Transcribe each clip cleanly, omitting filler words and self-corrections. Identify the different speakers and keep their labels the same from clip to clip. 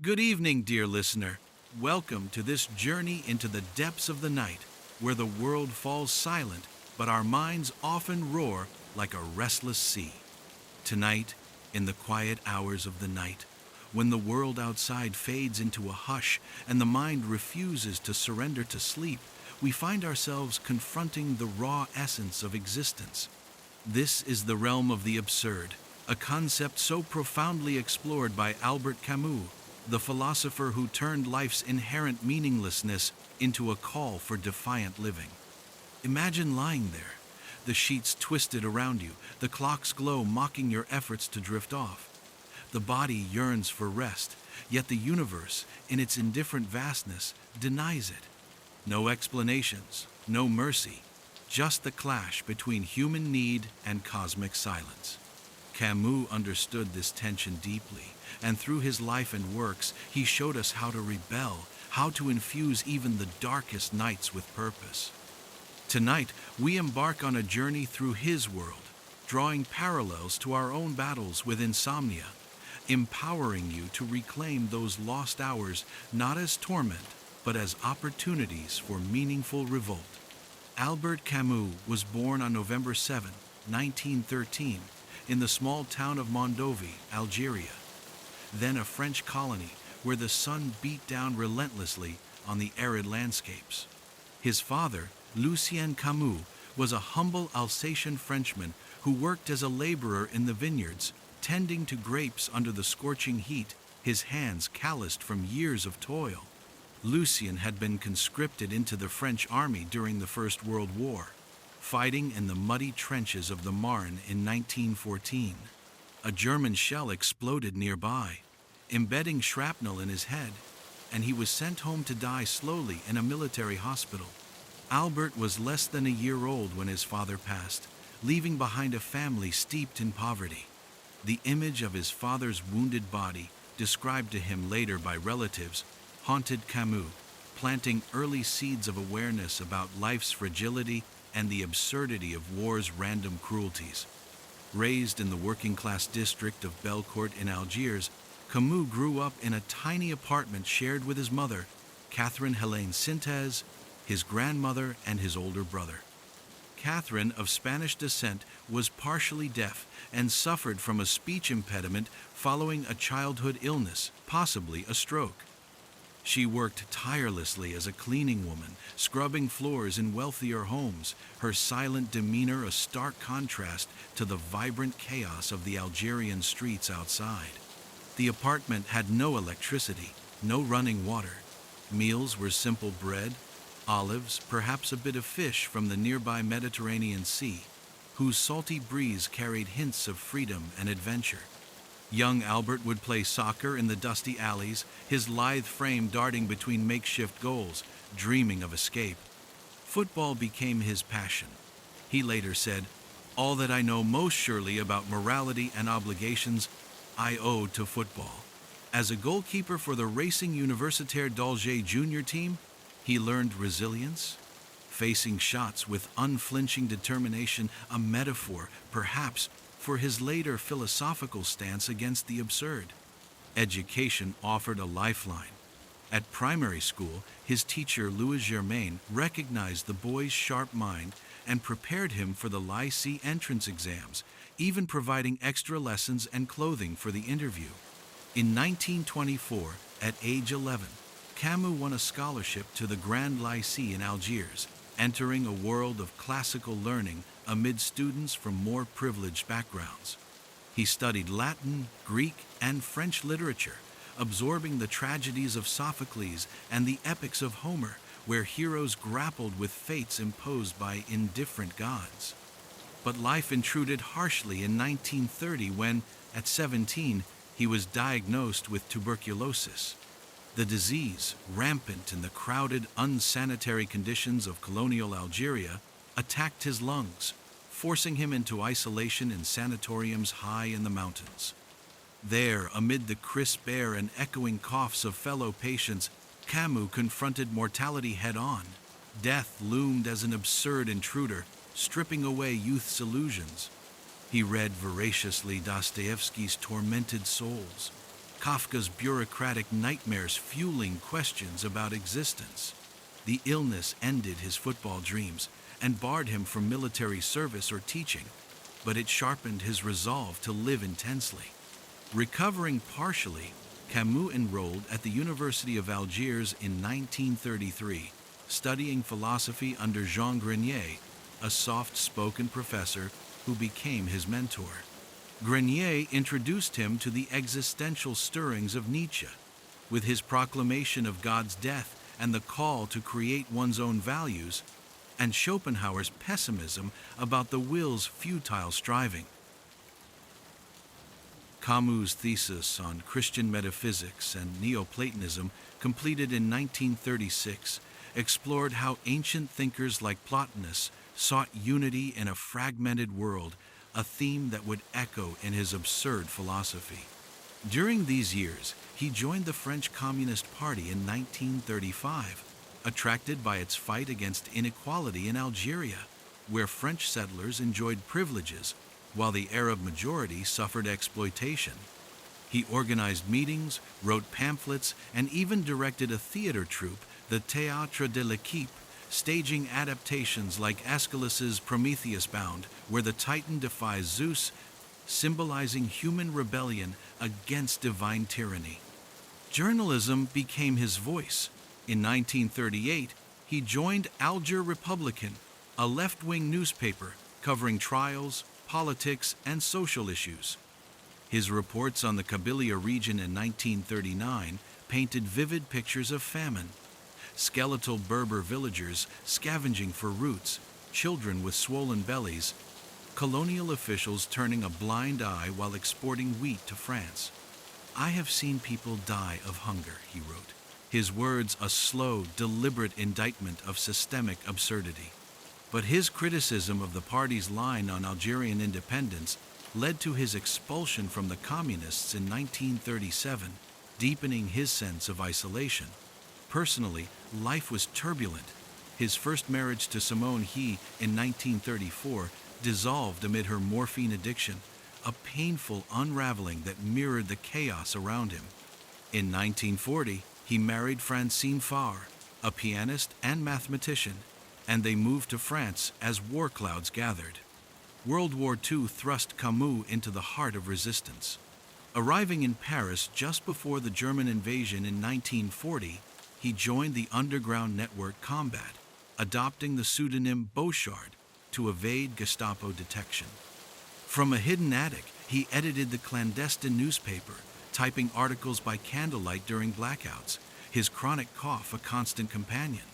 Speaker 1: Good evening, dear listener. Welcome to this journey into the depths of the night, where the world falls silent, but our minds often roar like a restless sea. Tonight, in the quiet hours of the night, when the world outside fades into a hush and the mind refuses to surrender to sleep, we find ourselves confronting the raw essence of existence. This is the realm of the absurd, a concept so profoundly explored by Albert Camus, the philosopher who turned life's inherent meaninglessness into a call for defiant living. Imagine lying there, the sheets twisted around you, the clock's glow mocking your efforts to drift off. The body yearns for rest, yet the universe, in its indifferent vastness, denies it. No explanations, no mercy, just the clash between human need and cosmic silence. Camus understood this tension deeply, and through his life and works, he showed us how to rebel, how to infuse even the darkest nights with purpose. Tonight, we embark on a journey through his world, drawing parallels to our own battles with insomnia, empowering you to reclaim those lost hours not as torment, but as opportunities for meaningful revolt. Albert Camus was born on November 7, 1913, in the small town of Mondovi, Algeria, then a French colony where the sun beat down relentlessly on the arid landscapes. His father, Lucien Camus, was a humble Alsatian Frenchman who worked as a laborer in the vineyards, tending to grapes under the scorching heat, his hands calloused from years of toil. Lucien had been conscripted into the French army during the First World War, fighting in the muddy trenches of the Marne in 1914. A German shell exploded nearby, embedding shrapnel in his head, and he was sent home to die slowly in a military hospital. Albert was less than a year old when his father passed, leaving behind a family steeped in poverty. The image of his father's wounded body, described to him later by relatives, haunted Camus, planting early seeds of awareness about life's fragility and the absurdity of war's random cruelties. Raised in the working-class district of Belcourt in Algiers, Camus grew up in a tiny apartment shared with his mother, Catherine Helene Sintez, his grandmother, and his older brother. Catherine, of Spanish descent, was partially deaf and suffered from a speech impediment following a childhood illness, possibly a stroke. She worked tirelessly as a cleaning woman, scrubbing floors in wealthier homes, her silent demeanor a stark contrast to the vibrant chaos of the Algerian streets outside. The apartment had no electricity, no running water. Meals were simple bread, olives, perhaps a bit of fish from the nearby Mediterranean Sea, whose salty breeze carried hints of freedom and adventure. Young Albert would play soccer in the dusty alleys, his lithe frame darting between makeshift goals, dreaming of escape. Football became his passion. He later said, "All that I know most surely about morality and obligations, I owe to football." As a goalkeeper for the Racing Universitaire d'Alger junior team, he learned resilience, facing shots with unflinching determination, a metaphor, perhaps, for his later philosophical stance against the absurd. Education offered a lifeline. At primary school, his teacher Louis Germain recognized the boy's sharp mind and prepared him for the lycée entrance exams, even providing extra lessons and clothing for the interview. In 1924, at age 11, Camus won a scholarship to the Grand Lycée in Algiers, entering a world of classical learning amid students from more privileged backgrounds. He studied Latin, Greek, and French literature, absorbing the tragedies of Sophocles and the epics of Homer, where heroes grappled with fates imposed by indifferent gods. But life intruded harshly in 1930 when, at 17, he was diagnosed with tuberculosis. The disease, rampant in the crowded, unsanitary conditions of colonial Algeria, attacked his lungs, forcing him into isolation in sanatoriums high in the mountains. There, amid the crisp air and echoing coughs of fellow patients, Camus confronted mortality head-on. Death loomed as an absurd intruder, stripping away youth's illusions. He read voraciously Dostoevsky's Tormented Souls, Kafka's bureaucratic nightmares fueling questions about existence. The illness ended his football dreams and barred him from military service or teaching, but it sharpened his resolve to live intensely. Recovering partially, Camus enrolled at the University of Algiers in 1933, studying philosophy under Jean Grenier, a soft-spoken professor who became his mentor. Grenier introduced him to the existential stirrings of Nietzsche, with his proclamation of God's death and the call to create one's own values, and Schopenhauer's pessimism about the will's futile striving. Camus' thesis on Christian metaphysics and Neoplatonism, completed in 1936, explored how ancient thinkers like Plotinus sought unity in a fragmented world, a theme that would echo in his absurd philosophy. During these years, he joined the French Communist Party in 1935, attracted by its fight against inequality in Algeria, where French settlers enjoyed privileges while the Arab majority suffered exploitation. He organized meetings, wrote pamphlets, and even directed a theater troupe, the Théâtre de l'Équipe, staging adaptations like Aeschylus's Prometheus Bound, where the Titan defies Zeus, symbolizing human rebellion against divine tyranny. Journalism became his voice. In 1938, he joined Alger Republican, a left-wing newspaper covering trials, politics, and social issues. His reports on the Kabylia region in 1939 painted vivid pictures of famine. Skeletal Berber villagers scavenging for roots, children with swollen bellies, colonial officials turning a blind eye while exporting wheat to France. "I have seen people die of hunger," he wrote, his words a slow, deliberate indictment of systemic absurdity. But his criticism of the party's line on Algerian independence led to his expulsion from the communists in 1937, deepening his sense of isolation. Personally, life was turbulent. His first marriage to Simone He in 1934 dissolved amid her morphine addiction, a painful unraveling that mirrored the chaos around him. In 1940, he married Francine Farr, a pianist and mathematician, and they moved to France as war clouds gathered. World War II thrust Camus into the heart of resistance. Arriving in Paris just before the German invasion in 1940, he joined the underground network Combat, adopting the pseudonym Beauchard to evade Gestapo detection. From a hidden attic, he edited the clandestine newspaper, typing articles by candlelight during blackouts, his chronic cough a constant companion.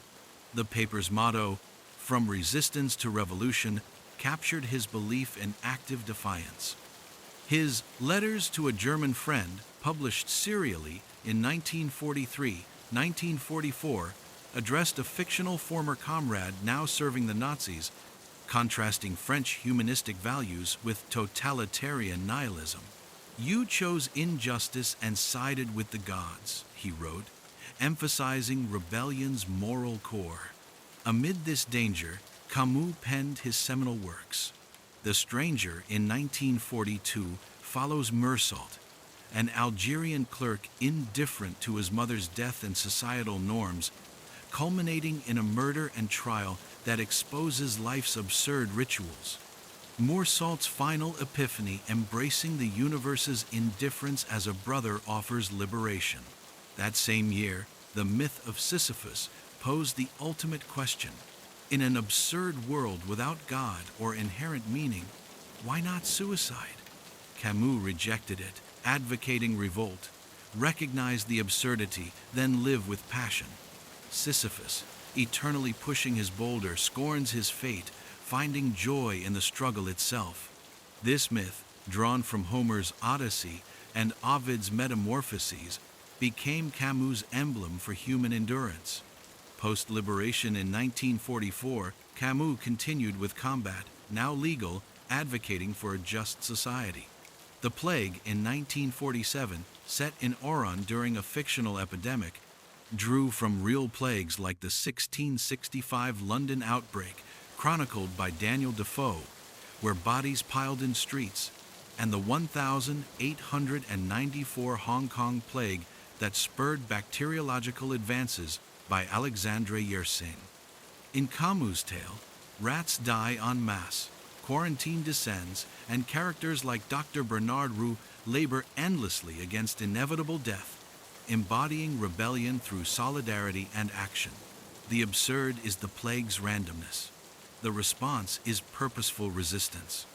Speaker 1: The paper's motto, "From Resistance to Revolution," captured his belief in active defiance. His Letters to a German Friend, published serially in 1943, 1944, addressed a fictional former comrade now serving the Nazis, contrasting French humanistic values with totalitarian nihilism. "You chose injustice and sided with the gods," he wrote, emphasizing rebellion's moral core. Amid this danger, Camus penned his seminal works. The Stranger in 1942 follows Meursault, an Algerian clerk indifferent to his mother's death and societal norms, culminating in a murder and trial that exposes life's absurd rituals. Meursault's final epiphany, embracing the universe's indifference as a brother, offers liberation. That same year, the myth of Sisyphus posed the ultimate question. In an absurd world without God or inherent meaning, why not suicide? Camus rejected it, advocating revolt. Recognize the absurdity, then live with passion. Sisyphus, eternally pushing his boulder, scorns his fate, finding joy in the struggle itself. This myth, drawn from Homer's Odyssey and Ovid's Metamorphoses, became Camus' emblem for human endurance. Post-liberation in 1944, Camus continued with Combat, now legal, advocating for a just society. The Plague in 1947, set in Oran during a fictional epidemic, drew from real plagues like the 1665 London outbreak, chronicled by Daniel Defoe, where bodies piled in streets, and the 1894 Hong Kong plague that spurred bacteriological advances by Alexandre Yersin. In Camus' tale, rats die en masse, quarantine descends, and characters like Dr. Bernard Roux labor endlessly against inevitable death, embodying rebellion through solidarity and action. The absurd is the plague's randomness. The response is purposeful resistance.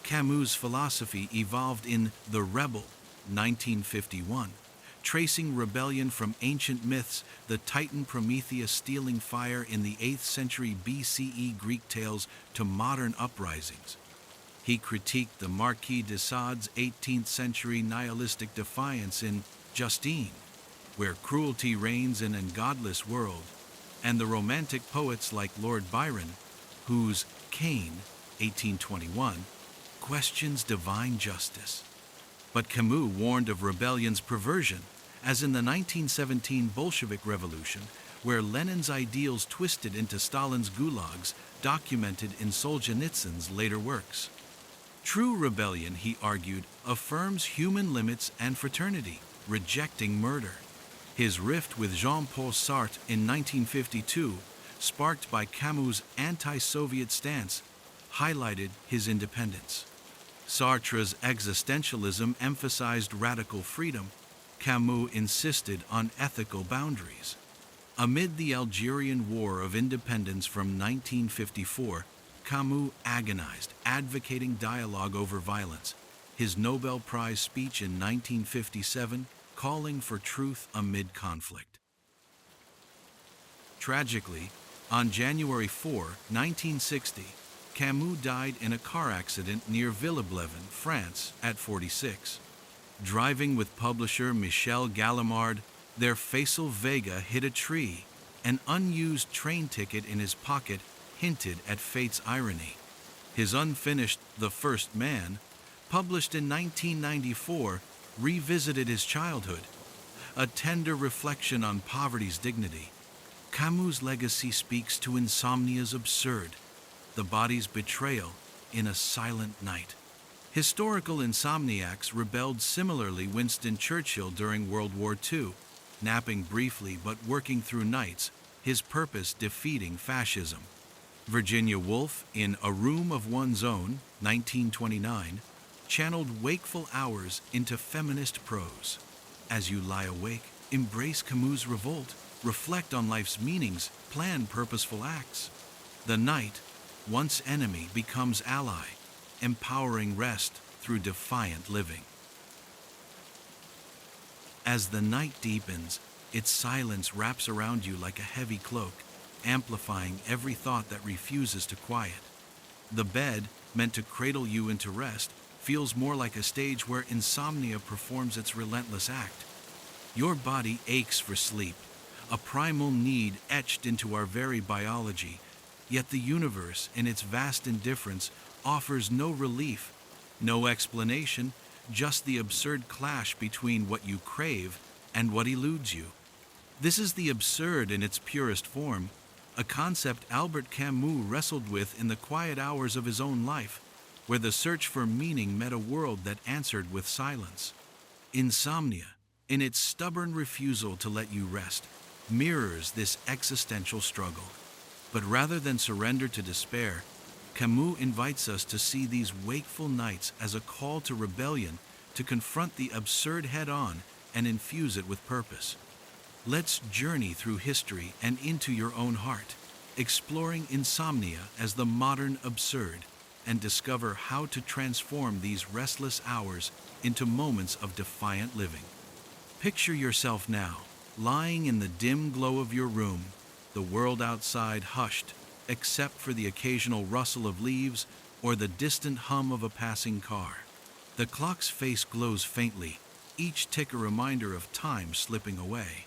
Speaker 1: Camus' philosophy evolved in The Rebel, 1951, tracing rebellion from ancient myths, the Titan Prometheus stealing fire in the 8th century BCE Greek tales, to modern uprisings. He critiqued the Marquis de Sade's 18th century nihilistic defiance in Justine, where cruelty reigns in an godless world, and the Romantic poets like Lord Byron, whose Cain, 1821, questions divine justice. But Camus warned of rebellion's perversion, as in the 1917 Bolshevik Revolution, where Lenin's ideals twisted into Stalin's gulags, documented in Solzhenitsyn's later works. True rebellion, he argued, affirms human limits and fraternity, rejecting murder. His rift with Jean-Paul Sartre in 1952, sparked by Camus' anti-Soviet stance, highlighted his independence. Sartre's existentialism emphasized radical freedom. Camus insisted on ethical boundaries. Amid the Algerian War of Independence from 1954, Camus agonized, advocating dialogue over violence. His Nobel Prize speech in 1957, calling for truth amid conflict. Tragically, on January 4, 1960, Camus died in a car accident near Villeblevin, France, at 46. Driving with publisher Michel Gallimard, their Faisal Vega hit a tree. An unused train ticket in his pocket hinted at fate's irony. His unfinished The First Man, published in 1994, revisited his childhood, a tender reflection on poverty's dignity. Camus' legacy speaks to insomnia's absurd, the body's betrayal in a silent night. Historical insomniacs rebelled similarly. Winston Churchill during World War II, napping briefly but working through nights, his purpose defeating fascism. Virginia Woolf in A Room of One's Own, 1929, channeled wakeful hours into feminist prose. As you lie awake, embrace Camus' revolt, reflect on life's meanings, plan purposeful acts. The night, once enemy, becomes ally, empowering rest through defiant living. As the night deepens, its silence wraps around you like a heavy cloak, amplifying every thought that refuses to quiet. The bed, meant to cradle you into rest, feels more like a stage where insomnia performs its relentless act. Your body aches for sleep, a primal need etched into our very biology, yet the universe, in its vast indifference, offers no relief, no explanation, just the absurd clash between what you crave and what eludes you. This is the absurd in its purest form, a concept Albert Camus wrestled with in the quiet hours of his own life, where the search for meaning met a world that answered with silence. Insomnia, in its stubborn refusal to let you rest, mirrors this existential struggle. But rather than surrender to despair, Camus invites us to see these wakeful nights as a call to rebellion, to confront the absurd head-on and infuse it with purpose. Let's journey through history and into your own heart, exploring insomnia as the modern absurd, and discover how to transform these restless hours into moments of defiant living. Picture yourself now, lying in the dim glow of your room, the world outside hushed, except for the occasional rustle of leaves or the distant hum of a passing car. The clock's face glows faintly, each tick a reminder of time slipping away.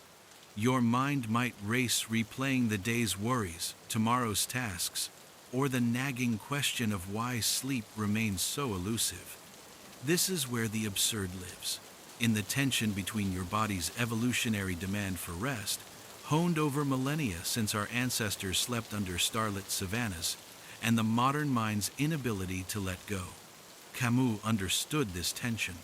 Speaker 1: Your mind might race, replaying the day's worries, tomorrow's tasks, or the nagging question of why sleep remains so elusive. This is where the absurd lives, in the tension between your body's evolutionary demand for rest, honed over millennia since our ancestors slept under starlit savannas, and the modern mind's inability to let go. Camus understood this tension.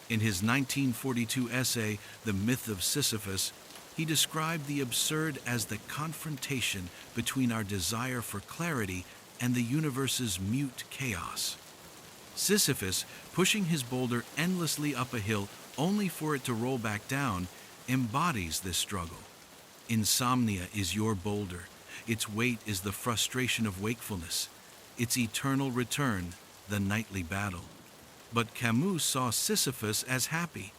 Speaker 1: In his 1942 essay, The Myth of Sisyphus, he described the absurd as the confrontation between our desire for clarity and the universe's mute chaos. Sisyphus, pushing his boulder endlessly up a hill only for it to roll back down, embodies this struggle. Insomnia is your boulder. Its weight is the frustration of wakefulness. Its eternal return, the nightly battle. But Camus saw Sisyphus as happy,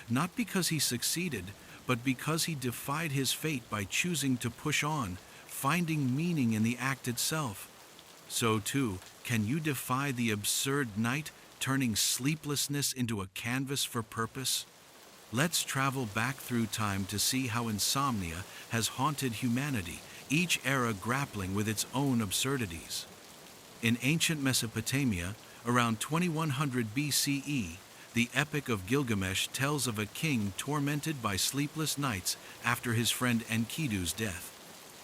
Speaker 1: not because he succeeded, but because he defied his fate by choosing to push on, finding meaning in the act itself. So too, can you defy the absurd night, turning sleeplessness into a canvas for purpose? Let's travel back through time to see how insomnia has haunted humanity, each era grappling with its own absurdities. In ancient Mesopotamia, around 2100 BCE, the Epic of Gilgamesh tells of a king tormented by sleepless nights after his friend Enkidu's death.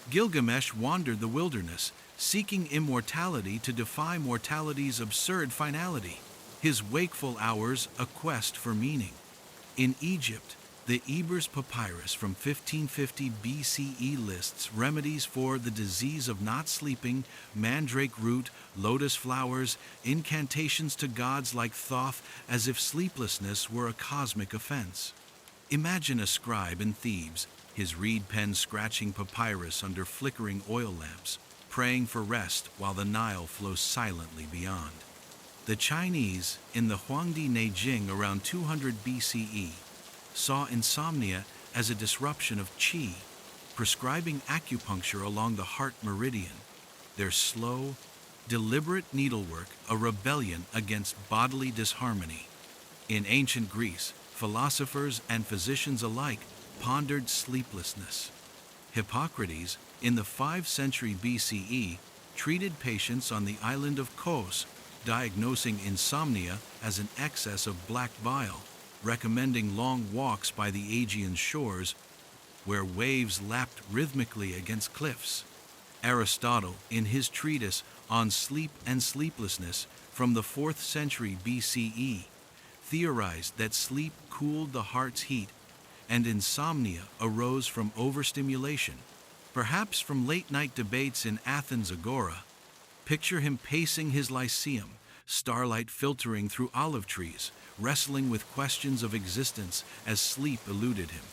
Speaker 1: Gilgamesh wandered the wilderness, seeking immortality to defy mortality's absurd finality, his wakeful hours a quest for meaning. In Egypt, the Ebers Papyrus from 1550 BCE lists remedies for the disease of not sleeping, mandrake root, lotus flowers, incantations to gods like Thoth, as if sleeplessness were a cosmic offense. Imagine a scribe in Thebes, his reed pen scratching papyrus under flickering oil lamps, praying for rest while the Nile flows silently beyond. The Chinese, in the Huangdi Neijing around 200 BCE, saw insomnia as a disruption of qi, prescribing acupuncture along the heart meridian, their slow, deliberate needlework a rebellion against bodily disharmony. In ancient Greece, philosophers and physicians alike pondered sleeplessness. Hippocrates, in the 5th century BCE, treated patients on the island of Kos, diagnosing insomnia as an excess of black bile, recommending long walks by the Aegean shores, where waves lapped rhythmically against cliffs. Aristotle, in his treatise on sleep and sleeplessness from the 4th century BCE, theorized that sleep cooled the heart's heat, and insomnia arose from overstimulation, perhaps from late-night debates in Athens' Agora. Picture him pacing his Lyceum, starlight filtering through olive trees, wrestling with questions of existence as sleep eluded him.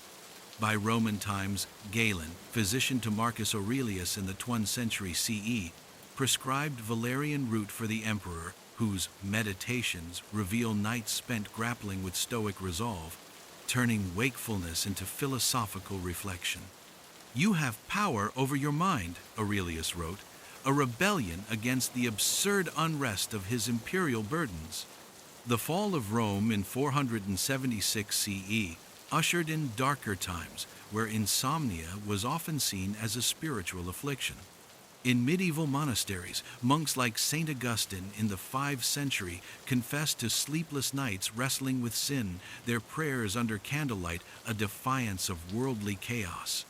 Speaker 1: By Roman times, Galen, physician to Marcus Aurelius in the 12th century CE, prescribed valerian root for the emperor, whose meditations reveal nights spent grappling with stoic resolve, turning wakefulness into philosophical reflection. "You have power over your mind," Aurelius wrote, a rebellion against the absurd unrest of his imperial burdens. The fall of Rome in 476 CE ushered in darker times where insomnia was often seen as a spiritual affliction. In medieval monasteries, monks like St. Augustine in the 5th century confessed to sleepless nights wrestling with sin, their prayers under candlelight a defiance of worldly chaos.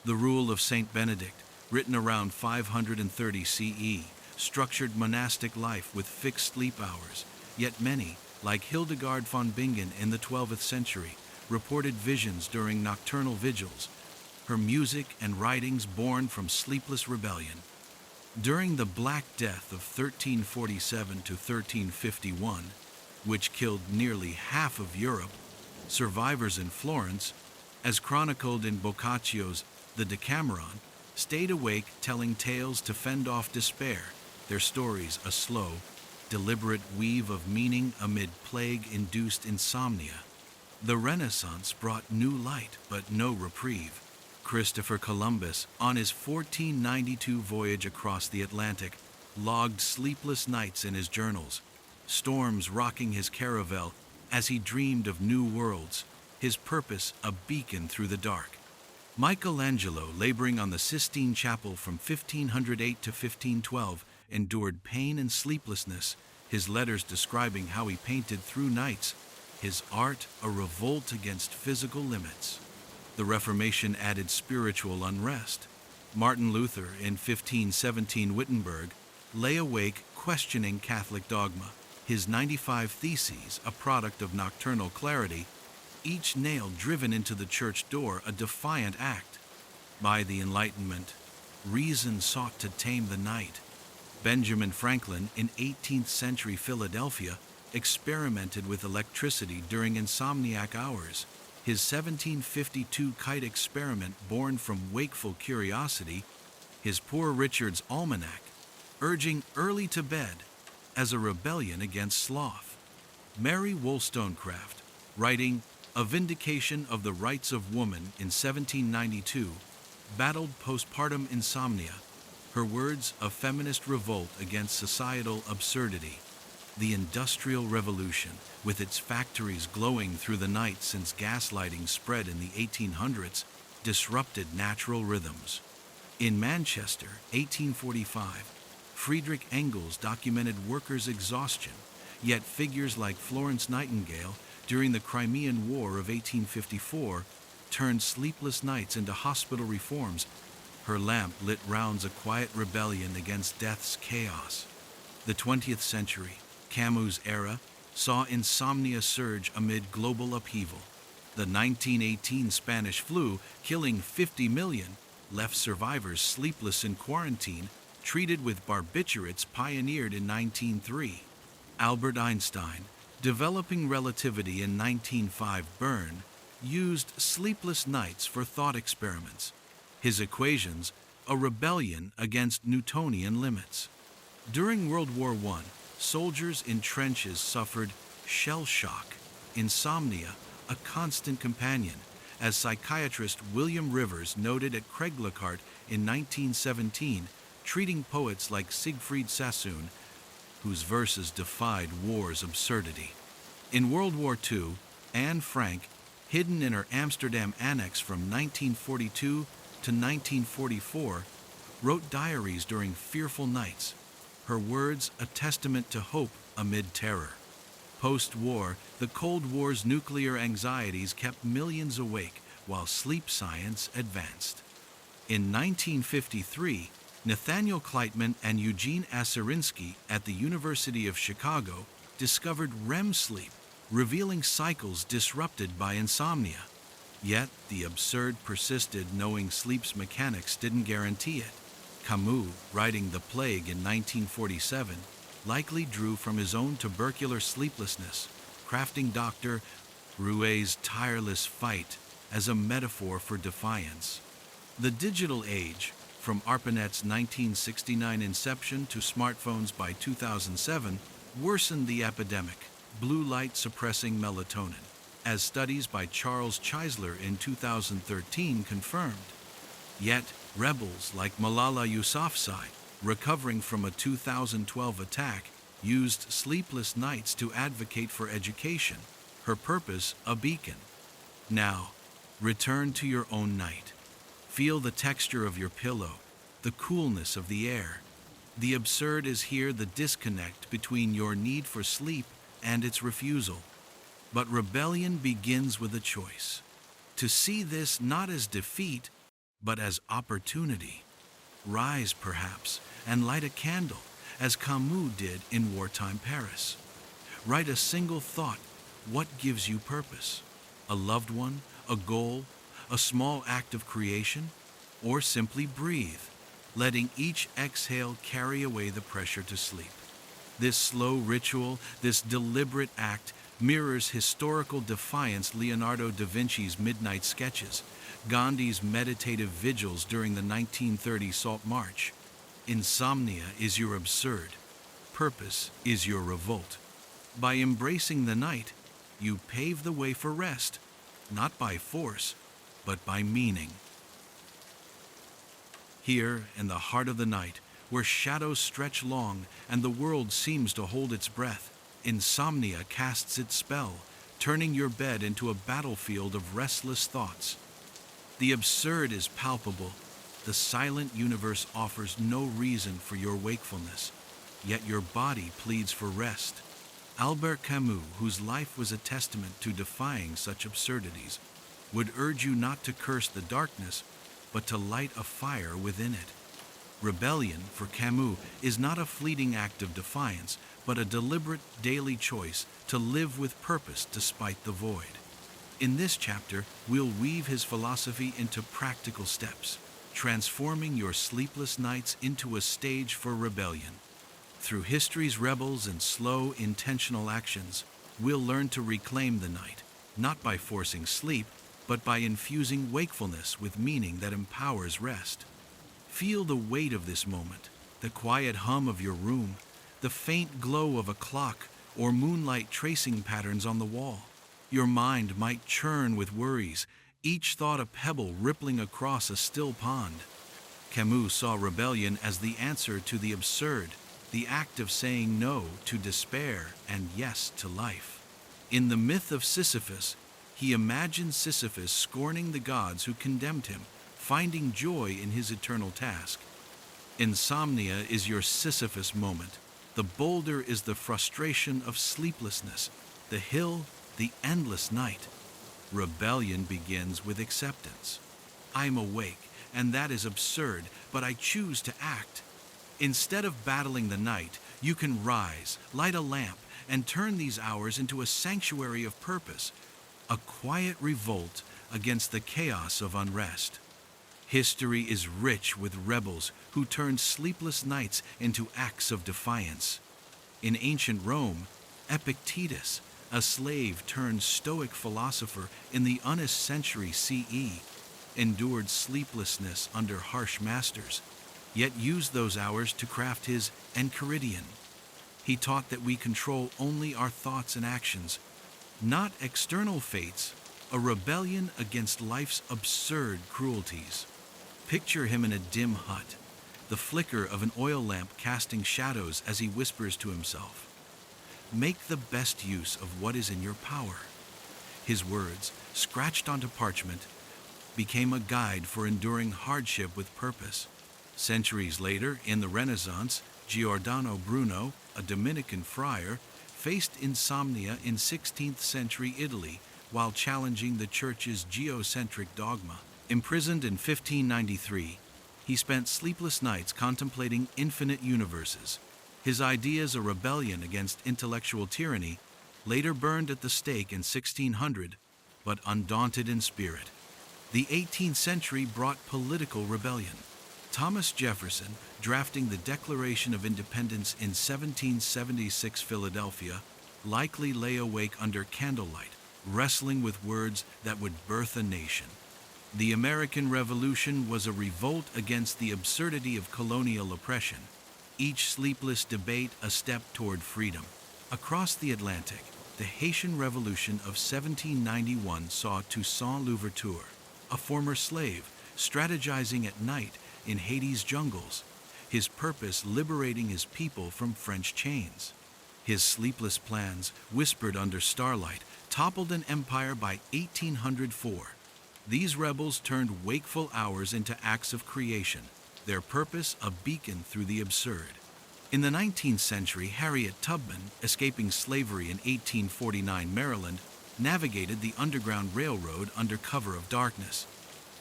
Speaker 1: The Rule of St. Benedict, written around 530 CE, structured monastic life with fixed sleep hours, yet many, like Hildegard von Bingen in the 12th century, reported visions during nocturnal vigils, her music and writings born from sleepless rebellion. During the Black Death of 1347 to 1351, which killed nearly half of Europe, survivors in Florence, as chronicled in Boccaccio's The Decameron, stayed awake telling tales to fend off despair, their stories a slow, deliberate weave of meaning amid plague-induced insomnia. The Renaissance brought new light, but no reprieve. Christopher Columbus, on his 1492 voyage across the Atlantic, logged sleepless nights in his journals, storms rocking his caravel as he dreamed of new worlds, his purpose a beacon through the dark. Michelangelo, laboring on the Sistine Chapel from 1508 to 1512, endured pain and sleeplessness, his letters describing how he painted through nights, his art a revolt against physical limits. The Reformation added spiritual unrest. Martin Luther, in 1517 Wittenberg, lay awake questioning Catholic dogma, his 95 Theses, a product of nocturnal clarity, each nail driven into the church door a defiant act. By the Enlightenment, reason sought to tame the night. Benjamin Franklin, in 18th century Philadelphia, experimented with electricity during insomniac hours. His 1752 kite experiment, born from wakeful curiosity, his Poor Richard's Almanac, urging early to bed as a rebellion against sloth. Mary Wollstonecraft, writing A Vindication of the Rights of Woman in 1792, battled postpartum insomnia, her words a feminist revolt against societal absurdity. The Industrial Revolution, with its factories glowing through the night since gaslighting spread in the 1800s, disrupted natural rhythms. In Manchester, 1845, Friedrich Engels documented workers' exhaustion, yet figures like Florence Nightingale during the Crimean War of 1854 turned sleepless nights into hospital reforms. Her lamp lit rounds a quiet rebellion against death's chaos. The 20th century, Camus' era, saw insomnia surge amid global upheaval. The 1918 Spanish flu, killing 50 million, left survivors sleepless in quarantine, treated with barbiturates pioneered in 1903. Albert Einstein, developing relativity in 1905 Bern, used sleepless nights for thought experiments. His equations, a rebellion against Newtonian limits. During World War I, soldiers in trenches suffered shell shock, insomnia, a constant companion, as psychiatrist William Rivers noted at Craiglockhart in 1917, treating poets like Siegfried Sassoon, whose verses defied war's absurdity. In World War II, Anne Frank, hidden in her Amsterdam annex from 1942 to 1944, wrote diaries during fearful nights, her words a testament to hope amid terror. Post-war, the Cold War's nuclear anxieties kept millions awake while sleep science advanced. In 1953, Nathaniel Kleitman and Eugene Aserinsky at the University of Chicago discovered REM sleep, revealing cycles disrupted by insomnia. Yet the absurd persisted, knowing sleep's mechanics didn't guarantee it. Camus, writing The Plague in 1947, likely drew from his own tubercular sleeplessness, crafting Dr. Rouet's tireless fight as a metaphor for defiance. The digital age, from ARPANET's 1969 inception to smartphones by 2007, worsened the epidemic, blue light suppressing melatonin, as studies by Charles Chisler in 2013 confirmed. Yet, rebels like Malala Yousafzai, recovering from a 2012 attack, used sleepless nights to advocate for education, her purpose a beacon. Now, return to your own night. Feel the texture of your pillow, the coolness of the air. The absurd is here, the disconnect between your need for sleep and its refusal. But rebellion begins with a choice. To see this not as defeat, but as opportunity. Rise, perhaps, and light a candle, as Camus did in wartime Paris. Write a single thought. What gives you purpose? A loved one, a goal, a small act of creation, or simply breathe, letting each exhale carry away the pressure to sleep. This slow ritual, this deliberate act, mirrors historical defiance, Leonardo da Vinci's midnight sketches, Gandhi's meditative vigils during the 1930 Salt March. Insomnia is your absurd. Purpose is your revolt. By embracing the night, you pave the way for rest, not by force, but by meaning. Here, in the heart of the night, where shadows stretch long and the world seems to hold its breath, insomnia casts its spell, turning your bed into a battlefield of restless thoughts. The absurd is palpable. The silent universe offers no reason for your wakefulness, yet your body pleads for rest. Albert Camus, whose life was a testament to defying such absurdities, would urge you not to curse the darkness, but to light a fire within it. Rebellion, for Camus, is not a fleeting act of defiance, but a deliberate daily choice to live with purpose despite the void. In this chapter, we'll weave his philosophy into practical steps, transforming your sleepless nights into a stage for rebellion. Through history's rebels and slow, intentional actions, we'll learn to reclaim the night, not by forcing sleep, but by infusing wakefulness with meaning that empowers rest. Feel the weight of this moment, the quiet hum of your room, the faint glow of a clock, or moonlight tracing patterns on the wall. Your mind might churn with worries, each thought a pebble rippling across a still pond. Camus saw rebellion as the answer to the absurd, the act of saying no to despair and yes to life. In the myth of Sisyphus, he imagined Sisyphus scorning the gods who condemned him, finding joy in his eternal task. Insomnia is your Sisyphus moment. The boulder is the frustration of sleeplessness, the hill, the endless night. Rebellion begins with acceptance. I'm awake, and that is absurd, but I choose to act. Instead of battling the night, you can rise, light a lamp, and turn these hours into a sanctuary of purpose, a quiet revolt against the chaos of unrest. History is rich with rebels who turned sleepless nights into acts of defiance. In ancient Rome, Epictetus, a slave turned Stoic philosopher in the Unnist century CE, endured sleeplessness under harsh masters, yet used those hours to craft his Enchiridion. He taught that we control only our thoughts and actions, not external fates, a rebellion against life's absurd cruelties. Picture him in a dim hut, the flicker of an oil lamp casting shadows as he whispers to himself, "Make the best use of what is in your power." His words, scratched onto parchment, became a guide for enduring hardship with purpose. Centuries later, in the Renaissance, Giordano Bruno, a Dominican friar, faced insomnia in 16th century Italy while challenging the Church's geocentric dogma. Imprisoned in 1593, he spent sleepless nights contemplating infinite universes. His ideas, a rebellion against intellectual tyranny, later burned at the stake in 1600, but undaunted in spirit. The 18th century brought political rebellion. Thomas Jefferson, drafting the Declaration of Independence in 1776 Philadelphia, likely lay awake under candlelight, wrestling with words that would birth a nation. The American Revolution was a revolt against the absurdity of colonial oppression, each sleepless debate a step toward freedom. Across the Atlantic, the Haitian Revolution of 1791 saw Toussaint Louverture, a former slave, strategizing at night in Haiti's jungles, his purpose liberating his people from French chains. His sleepless plans, whispered under starlight, toppled an empire by 1804. These rebels turned wakeful hours into acts of creation, their purpose a beacon through the absurd. In the 19th century, Harriet Tubman, escaping slavery in 1849 Maryland, navigated the Underground Railroad under cover of darkness.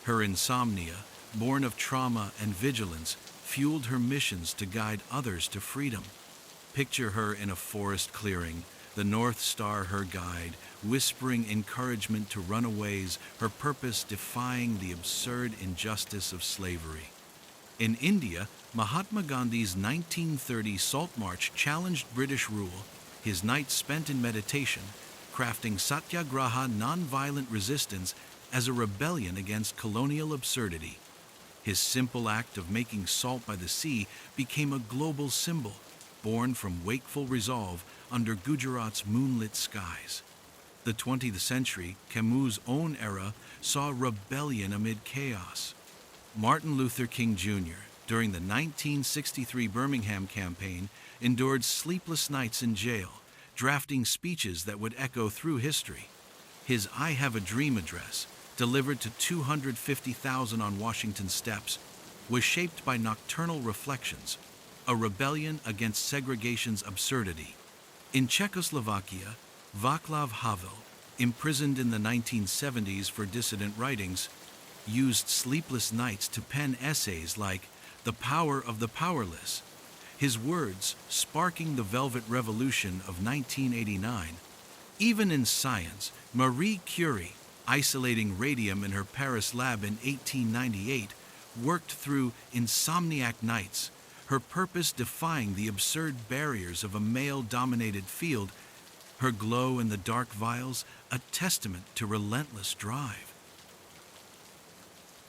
Speaker 1: Her insomnia, born of trauma and vigilance, fueled her missions to guide others to freedom. Picture her in a forest clearing, the North Star her guide, whispering encouragement to runaways, her purpose defying the absurd injustice of slavery. In India, Mahatma Gandhi's 1930 Salt March challenged British rule, his nights spent in meditation, crafting satyagraha nonviolent resistance as a rebellion against colonial absurdity. His simple act of making salt by the sea became a global symbol, born from wakeful resolve under Gujarat's moonlit skies. The 20th century, Camus' own era, saw rebellion amid chaos. Martin Luther King Jr., during the 1963 Birmingham campaign, endured sleepless nights in jail, drafting speeches that would echo through history. His "I Have a Dream" address, delivered to 250,000 on Washington steps, was shaped by nocturnal reflections, a rebellion against segregation's absurdity. In Czechoslovakia, Václav Havel, imprisoned in the 1970s for dissident writings, used sleepless nights to pen essays like "The Power of the Powerless." his words sparking the Velvet Revolution of 1989. Even in science, Marie Curie, isolating radium in her Paris lab in 1898, worked through insomniac nights, her purpose defying the absurd barriers of a male-dominated field, her glow in the dark vials a testament to relentless drive.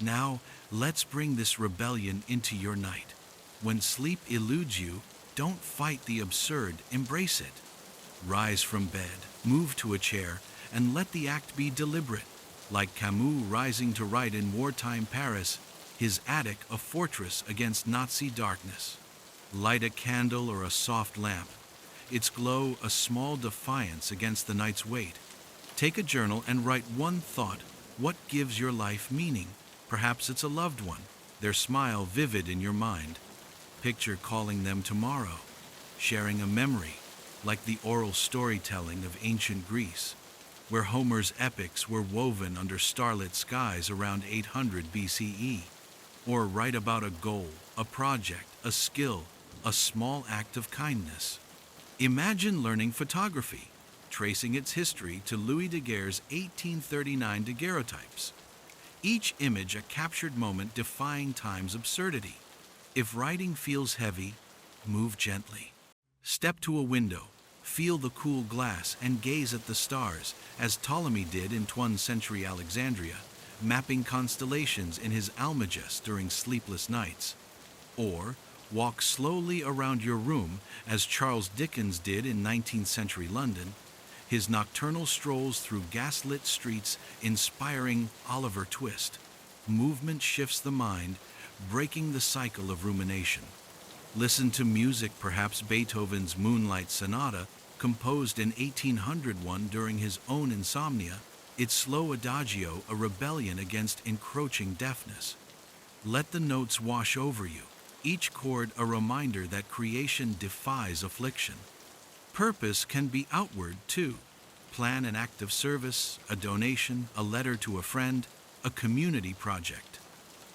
Speaker 1: Now, let's bring this rebellion into your night. When sleep eludes you, don't fight the absurd, embrace it. Rise from bed, move to a chair, and let the act be deliberate. Like Camus rising to write in wartime Paris, his attic a fortress against Nazi darkness. Light a candle or a soft lamp, its glow a small defiance against the night's weight. Take a journal and write one thought. What gives your life meaning? Perhaps it's a loved one, their smile vivid in your mind. Picture calling them tomorrow, sharing a memory, like the oral storytelling of ancient Greece, where Homer's epics were woven under starlit skies around 800 BCE. Or write about a goal, a project, a skill, a small act of kindness. Imagine learning photography, tracing its history to Louis Daguerre's 1839 daguerreotypes. Each image a captured moment defying time's absurdity. If writing feels heavy, move gently. Step to a window, feel the cool glass, and gaze at the stars, as Ptolemy did in 12th century Alexandria, mapping constellations in his Almagest during sleepless nights. Or walk slowly around your room, as Charles Dickens did in 19th century London, his nocturnal strolls through gaslit streets inspiring Oliver Twist. Movement shifts the mind, breaking the cycle of rumination. Listen to music, perhaps Beethoven's Moonlight Sonata, composed in 1801 during his own insomnia, its slow adagio a rebellion against encroaching deafness. Let the notes wash over you, each chord a reminder that creation defies affliction. Purpose can be outward, too. Plan an act of service, a donation, a letter to a friend, a community project.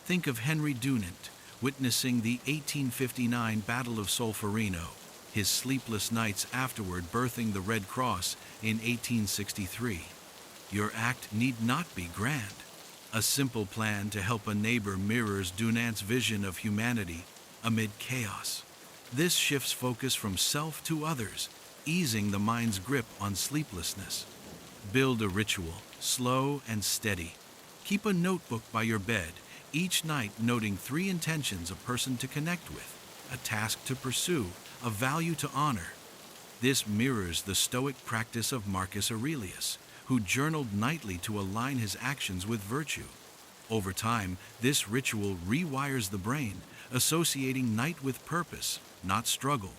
Speaker 1: Think of Henry Dunant, witnessing the 1859 Battle of Solferino, his sleepless nights afterward birthing the Red Cross in 1863. Your act need not be grand. A simple plan to help a neighbor mirrors Dunant's vision of humanity amid chaos. This shifts focus from self to others, easing the mind's grip on sleeplessness. Build a ritual, slow and steady. Keep a notebook by your bed, each night noting 3 intentions a person to connect with, a task to pursue, a value to honor. This mirrors the Stoic practice of Marcus Aurelius, who journaled nightly to align his actions with virtue. Over time, this ritual rewires the brain, associating night with purpose, not struggle.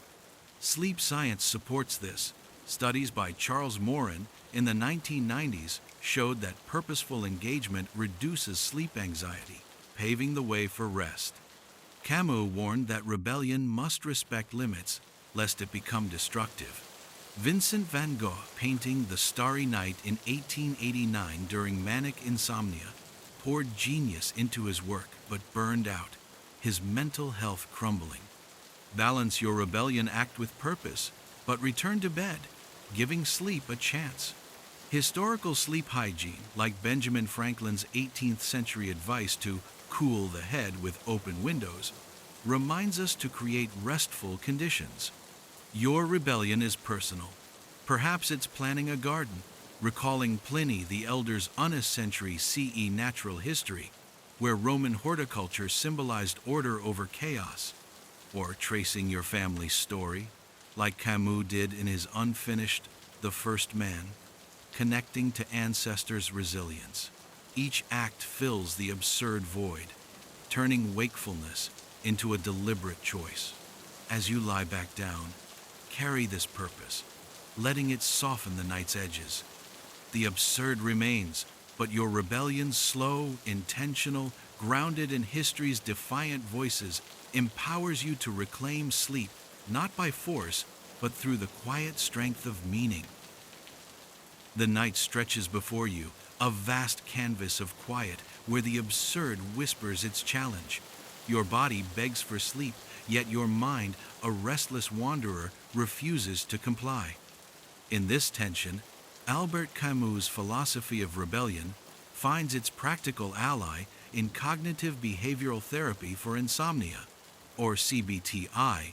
Speaker 1: Sleep science supports this. Studies by Charles Morin in the 1990s showed that purposeful engagement reduces sleep anxiety, paving the way for rest. Camus warned that rebellion must respect limits, lest it become destructive. Vincent van Gogh, painting The Starry Night in 1889 during manic insomnia, poured genius into his work but burned out, his mental health crumbling. Balance your rebellion act with purpose, but return to bed, giving sleep a chance. Historical sleep hygiene, like Benjamin Franklin's 18th century advice to cool the head with open windows, reminds us to create restful conditions. Your rebellion is personal. Perhaps it's planting a garden, recalling Pliny the Elder's unnecessary CE natural history, where Roman horticulture symbolized order over chaos, or tracing your family's story, like Camus did in his unfinished The First Man, connecting to ancestors' resilience. Each act fills the absurd void, turning wakefulness into a deliberate choice. As you lie back down, carry this purpose, letting it soften the night's edges. The absurd remains, but your rebellion's slow, intentional, grounded in history's defiant voices, empowers you to reclaim sleep, not by force, but through the quiet strength of meaning. The night stretches before you, a vast canvas of quiet where the absurd whispers its challenge. Your body begs for sleep, yet your mind, a restless wanderer, refuses to comply. In this tension, Albert Camus' philosophy of rebellion finds its practical ally in cognitive behavioral therapy for insomnia, or CBTI,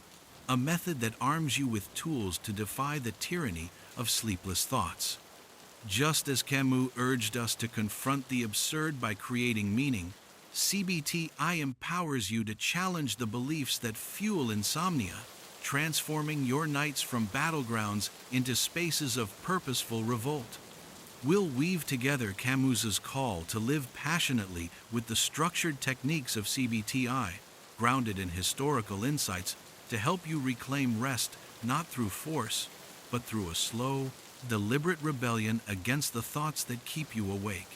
Speaker 1: a method that arms you with tools to defy the tyranny of sleepless thoughts. Just as Camus urged us to confront the absurd by creating meaning, CBTI empowers you to challenge the beliefs that fuel insomnia, transforming your nights from battlegrounds into spaces of purposeful revolt. We'll weave together Camus's call to live passionately with the structured techniques of CBTI, grounded in historical insights, to help you reclaim rest not through force, but through a slow, deliberate rebellion against the thoughts that keep you awake.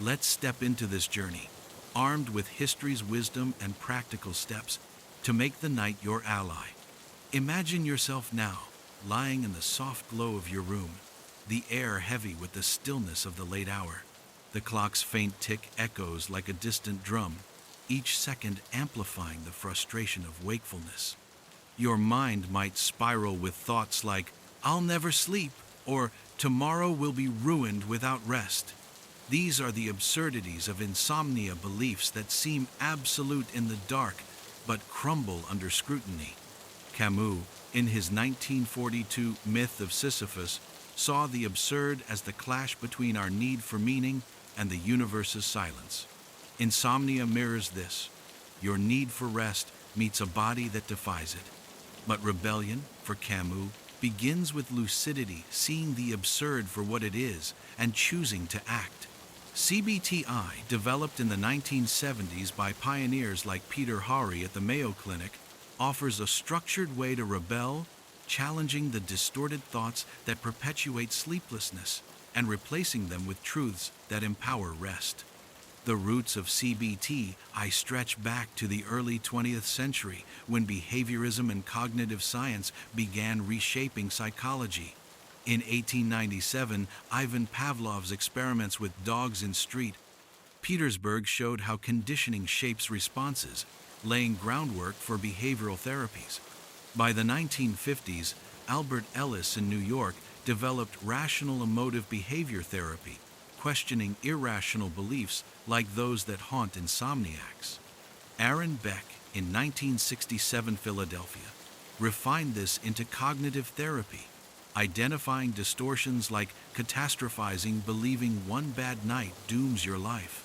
Speaker 1: Let's step into this journey, armed with history's wisdom and practical steps to make the night your ally. Imagine yourself now, lying in the soft glow of your room, the air heavy with the stillness of the late hour. The clock's faint tick echoes like a distant drum, each second amplifying the frustration of wakefulness. Your mind might spiral with thoughts like, "I'll never sleep," or "tomorrow will be ruined without rest." These are the absurdities of insomnia beliefs that seem absolute in the dark, but crumble under scrutiny. Camus, in his 1942 Myth of Sisyphus, saw the absurd as the clash between our need for meaning and the universe's silence. Insomnia mirrors this. Your need for rest meets a body that defies it. But rebellion, for Camus, begins with lucidity, seeing the absurd for what it is and choosing to act. CBTI, developed in the 1970s by pioneers like Peter Hari at the Mayo Clinic, offers a structured way to rebel, challenging the distorted thoughts that perpetuate sleeplessness and replacing them with truths that empower rest. The roots of CBTI stretch back to the early 20th century, when behaviorism and cognitive science began reshaping psychology. In 1897, Ivan Pavlov's experiments with dogs in St. Petersburg showed how conditioning shapes responses, laying groundwork for behavioral therapies. By the 1950s, Albert Ellis in New York developed rational emotive behavior therapy, questioning irrational beliefs like those that haunt insomniacs. Aaron Beck, in 1967 Philadelphia, refined this into cognitive therapy, identifying distortions like catastrophizing, believing one bad night dooms your life.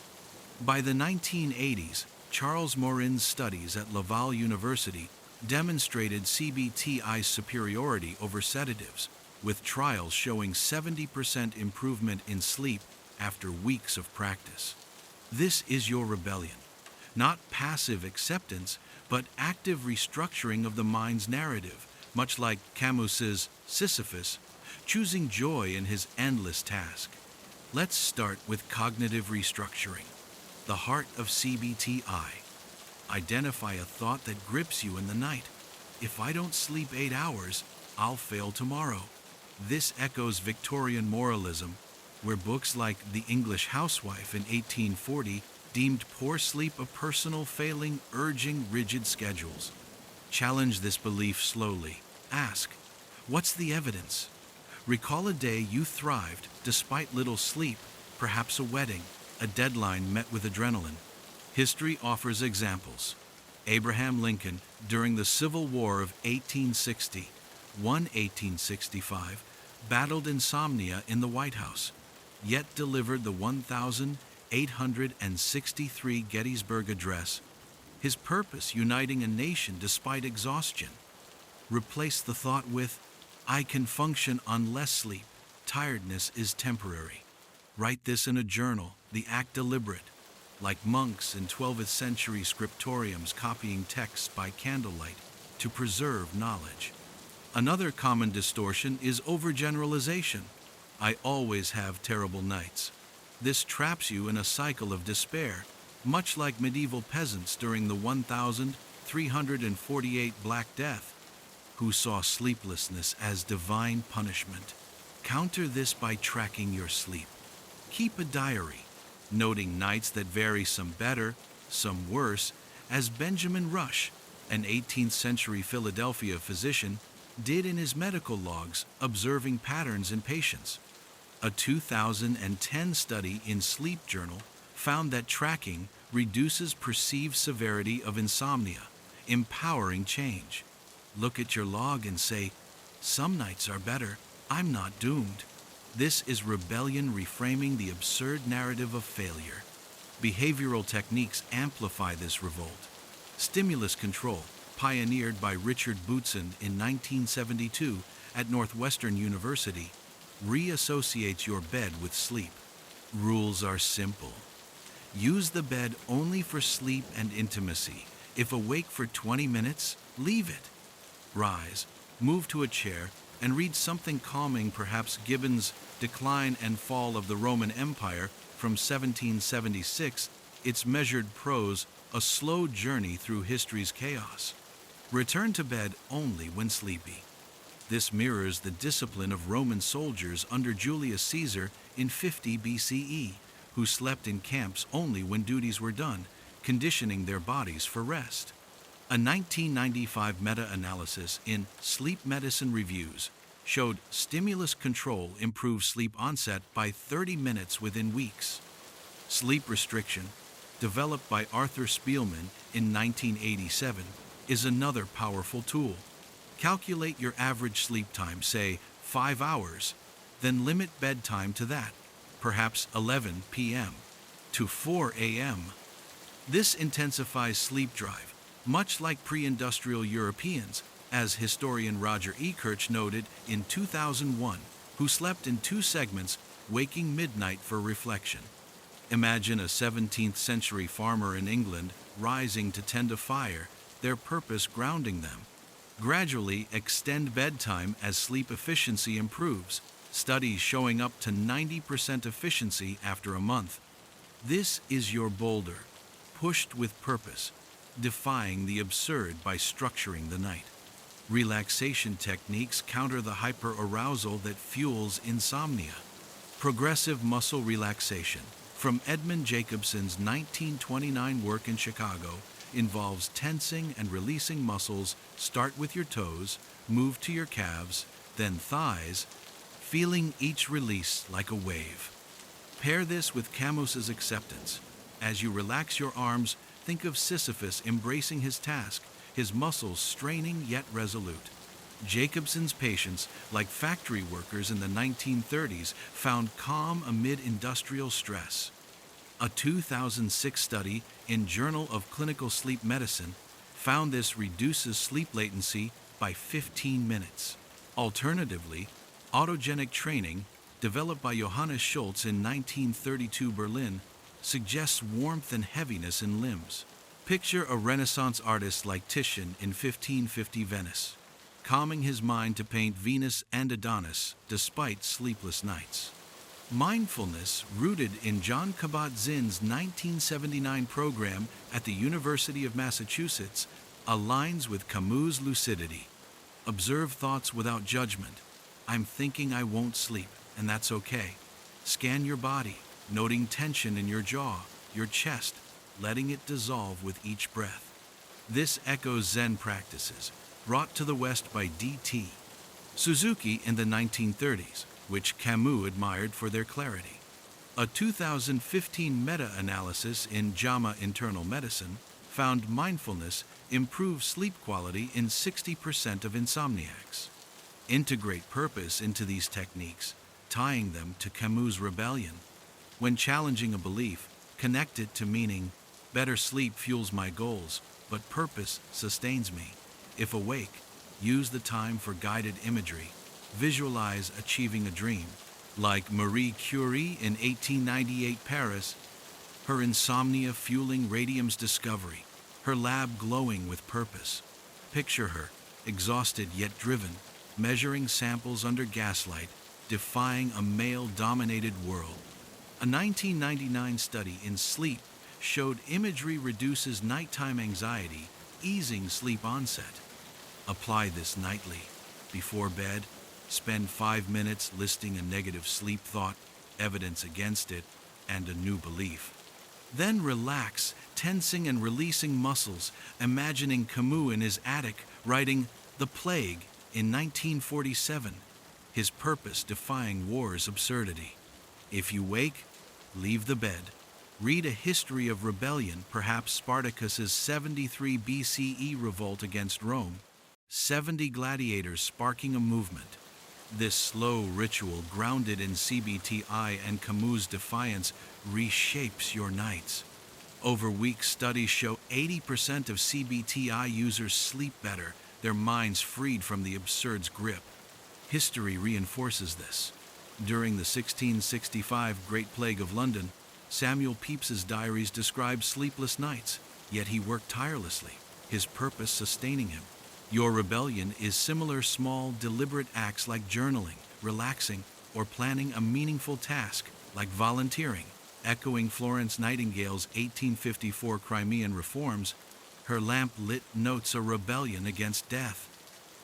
Speaker 1: By the 1980s, Charles Morin's studies at Laval University demonstrated CBTI's superiority over sedatives, with trials showing 70% improvement in sleep after weeks of practice. This is your rebellion, not passive acceptance, but active restructuring of the mind's narrative, much like Camus's Sisyphus, choosing joy in his endless task. Let's start with cognitive restructuring, the heart of CBTI. Identify a thought that grips you in the night. If I don't sleep 8 hours, I'll fail tomorrow. This echoes Victorian moralism, where books like The English Housewife in 1840 deemed poor sleep a personal failing, urging rigid schedules. Challenge this belief slowly. Ask, what's the evidence? Recall a day you thrived despite little sleep, perhaps a wedding, a deadline met with adrenaline. History offers examples. Abraham Lincoln, during the Civil War of 1865, battled insomnia in the White House, yet delivered the 1,863 Gettysburg Address, his purpose uniting a nation despite exhaustion. Replace the thought with, "I can function on less sleep. Tiredness is temporary." Write this in a journal, the act deliberate, like monks in 12th century scriptoriums copying texts by candlelight to preserve knowledge. Another common distortion is overgeneralization. I always have terrible nights. This traps you in a cycle of despair, much like medieval peasants during the 1348 Black Death, who saw sleeplessness as divine punishment. Counter this by tracking your sleep. Keep a diary, noting nights that vary, some better, some worse, as Benjamin Rush, an 18th century Philadelphia physician, did in his medical logs, observing patterns in patients. A 2010 study in Sleep Journal found that tracking reduces perceived severity of insomnia, empowering change. Look at your log and say, "Some nights are better, I'm not doomed." This is rebellion reframing the absurd narrative of failure. Behavioral techniques amplify this revolt. Stimulus control, pioneered by Richard Boutsen in 1972 at Northwestern University, reassociates your bed with sleep. Rules are simple. Use the bed only for sleep and intimacy. If awake for 20 minutes, leave it. Rise, move to a chair, and read something calming, perhaps Gibbon's Decline and Fall of the Roman Empire from 1776, its measured prose, a slow journey through history's chaos. Return to bed only when sleepy. This mirrors the discipline of Roman soldiers under Julius Caesar in 50 BCE, who slept in camps only when duties were done, conditioning their bodies for rest. A 1995 meta-analysis in Sleep Medicine Reviews showed stimulus control improves sleep onset by 30 minutes within weeks. Sleep restriction, developed by Arthur Spielman in 1987, is another powerful tool. Calculate your average sleep time, say 5 hours, then limit bedtime to that, perhaps 11 p.m. to 4 a.m. This intensifies sleep drive, much like pre-industrial Europeans, as historian Roger E. Kirch noted in 2001, who slept in 2 segments, waking midnight for reflection. Imagine a 17th century farmer in England rising to tend a fire, their purpose grounding them. Gradually extend bedtime as sleep efficiency improves, studies showing up to 90% efficiency after a month. This is your boulder, pushed with purpose, defying the absurd by structuring the night. Relaxation techniques counter the hyperarousal that fuels insomnia. Progressive muscle relaxation, from Edmund Jacobson's 1929 work in Chicago, involves tensing and releasing muscles. Start with your toes, move to your calves, then thighs, feeling each release like a wave. Pair this with Camus's acceptance. As you relax your arms, think of Sisyphus embracing his task, his muscles straining yet resolute. Jacobson's patients, like factory workers in the 1930s, found calm amid industrial stress. A 2006 study in Journal of Clinical Sleep Medicine found this reduces sleep latency by 15 minutes. Alternatively, autogenic training, developed by Johannes Schultz in 1932 Berlin, suggests warmth and heaviness in limbs. Picture a Renaissance artist like Titian in 1550 Venice, calming his mind to paint Venus and Adonis despite sleepless nights. Mindfulness, rooted in John Kabat-Zinn's 1979 program at the University of Massachusetts, aligns with Camus' lucidity. Observe thoughts without judgment. I'm thinking I won't sleep, and that's okay. Scan your body, noting tension in your jaw, your chest, letting it dissolve with each breath. This echoes Zen practices, brought to the West by D.T. Suzuki in the 1930s, which Camus admired for their clarity. A 2015 meta-analysis in JAMA Internal Medicine found mindfulness improves sleep quality in 60% of insomniacs. Integrate purpose into these techniques, tying them to Camus' rebellion. When challenging a belief, connect it to meaning. Better sleep fuels my goals, but purpose sustains me. If awake, use the time for guided imagery. Visualize achieving a dream. Like Marie Curie in 1898 Paris, her insomnia fueling radium's discovery, her lab glowing with purpose. Picture her, exhausted yet driven, measuring samples under gaslight, defying a male-dominated world. A 1999 study in Sleep showed imagery reduces nighttime anxiety, easing sleep onset. Apply this nightly. Before bed, spend 5 minutes listing a negative sleep thought, evidence against it, and a new belief. Then relax, tensing and releasing muscles, imagining Camus in his attic writing The Plague in 1947, his purpose defying war's absurdity. If you wake, leave the bed. Read a history of rebellion, perhaps Spartacus's 73 BCE revolt against Rome, 70 gladiators sparking a movement. This slow ritual, grounded in CBTI and Camus' Defiance, reshapes your nights. Over weeks, studies show 80% of CBTI users sleep better, their minds freed from the absurd's grip. History reinforces this. During the 1665 Great Plague of London, Samuel Pepys's diaries describe sleepless nights, yet he worked tirelessly, his purpose sustaining him. Your rebellion is similar small, deliberate acts like journaling, relaxing, or planning a meaningful task like volunteering. Echoing Florence Nightingale's 1854 Crimean reforms, her lamp-lit notes a rebellion against death.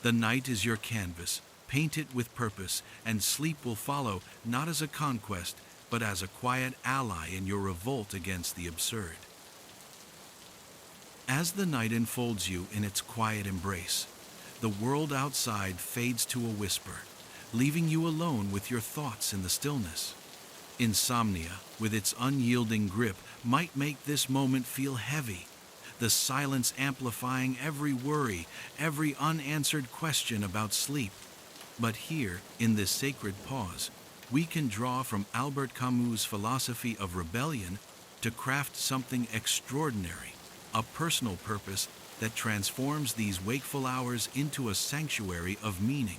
Speaker 1: The night is your canvas. Paint it with purpose, and sleep will follow, not as a conquest, but as a quiet ally in your revolt against the absurd. As the night enfolds you in its quiet embrace, the world outside fades to a whisper, leaving you alone with your thoughts in the stillness. Insomnia, with its unyielding grip, might make this moment feel heavy, the silence amplifying every worry, every unanswered question about sleep. But here, in this sacred pause, we can draw from Albert Camus' philosophy of rebellion to craft something extraordinary, a personal purpose that transforms these wakeful hours into a sanctuary of meaning.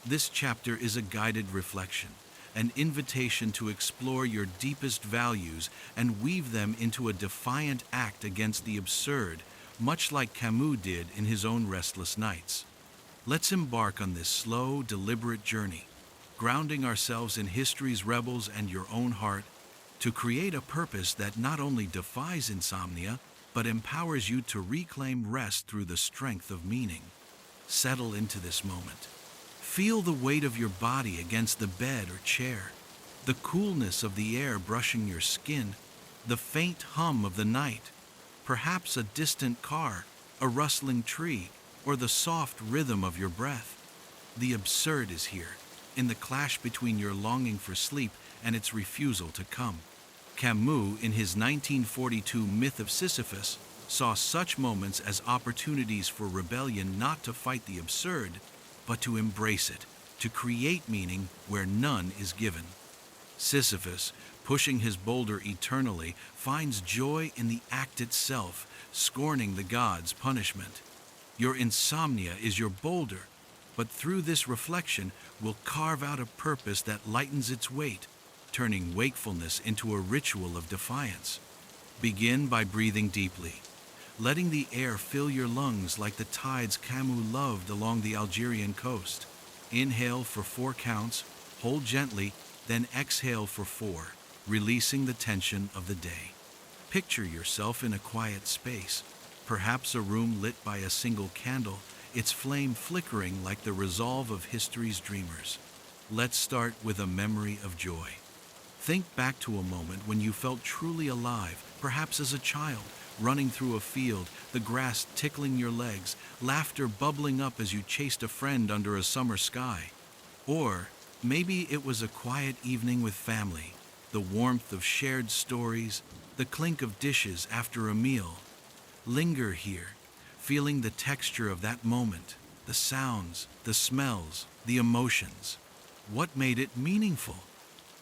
Speaker 1: This chapter is a guided reflection, an invitation to explore your deepest values and weave them into a defiant act against the absurd, much like Camus did in his own restless nights. Let's embark on this slow, deliberate journey, grounding ourselves in history's rebels and your own heart, to create a purpose that not only defies insomnia, but empowers you to reclaim rest through the strength of meaning. Settle into this moment. Feel the weight of your body against the bed or chair, the coolness of the air brushing your skin, the faint hum of the night, perhaps a distant car, a rustling tree, or the soft rhythm of your breath. The absurd is here, in the clash between your longing for sleep and its refusal to come. Camus, in his 1942 myth of Sisyphus, saw such moments as opportunities for rebellion, not to fight the absurd, but to embrace it, to create meaning where none is given. Sisyphus, pushing his boulder eternally, finds joy in the act itself, scorning the gods' punishment. Your insomnia is your boulder, but through this reflection will carve out a purpose that lightens its weight, turning wakefulness into a ritual of defiance. Begin by breathing deeply, letting the air fill your lungs like the tides Camus loved along the Algerian coast. Inhale for 4 counts, hold gently, then exhale for 4, releasing the tension of the day. Picture yourself in a quiet space, perhaps a room lit by a single candle, its flame flickering like the resolve of history's dreamers. Let's start with a memory of joy. Think back to a moment when you felt truly alive, perhaps as a child, running through a field, the grass tickling your legs, laughter bubbling up as you chased a friend under a summer sky. Or maybe it was a quiet evening with family, the warmth of shared stories, the clink of dishes after a meal. Linger here, feeling the texture of that moment, the sounds, the smells, the emotions. What made it meaningful?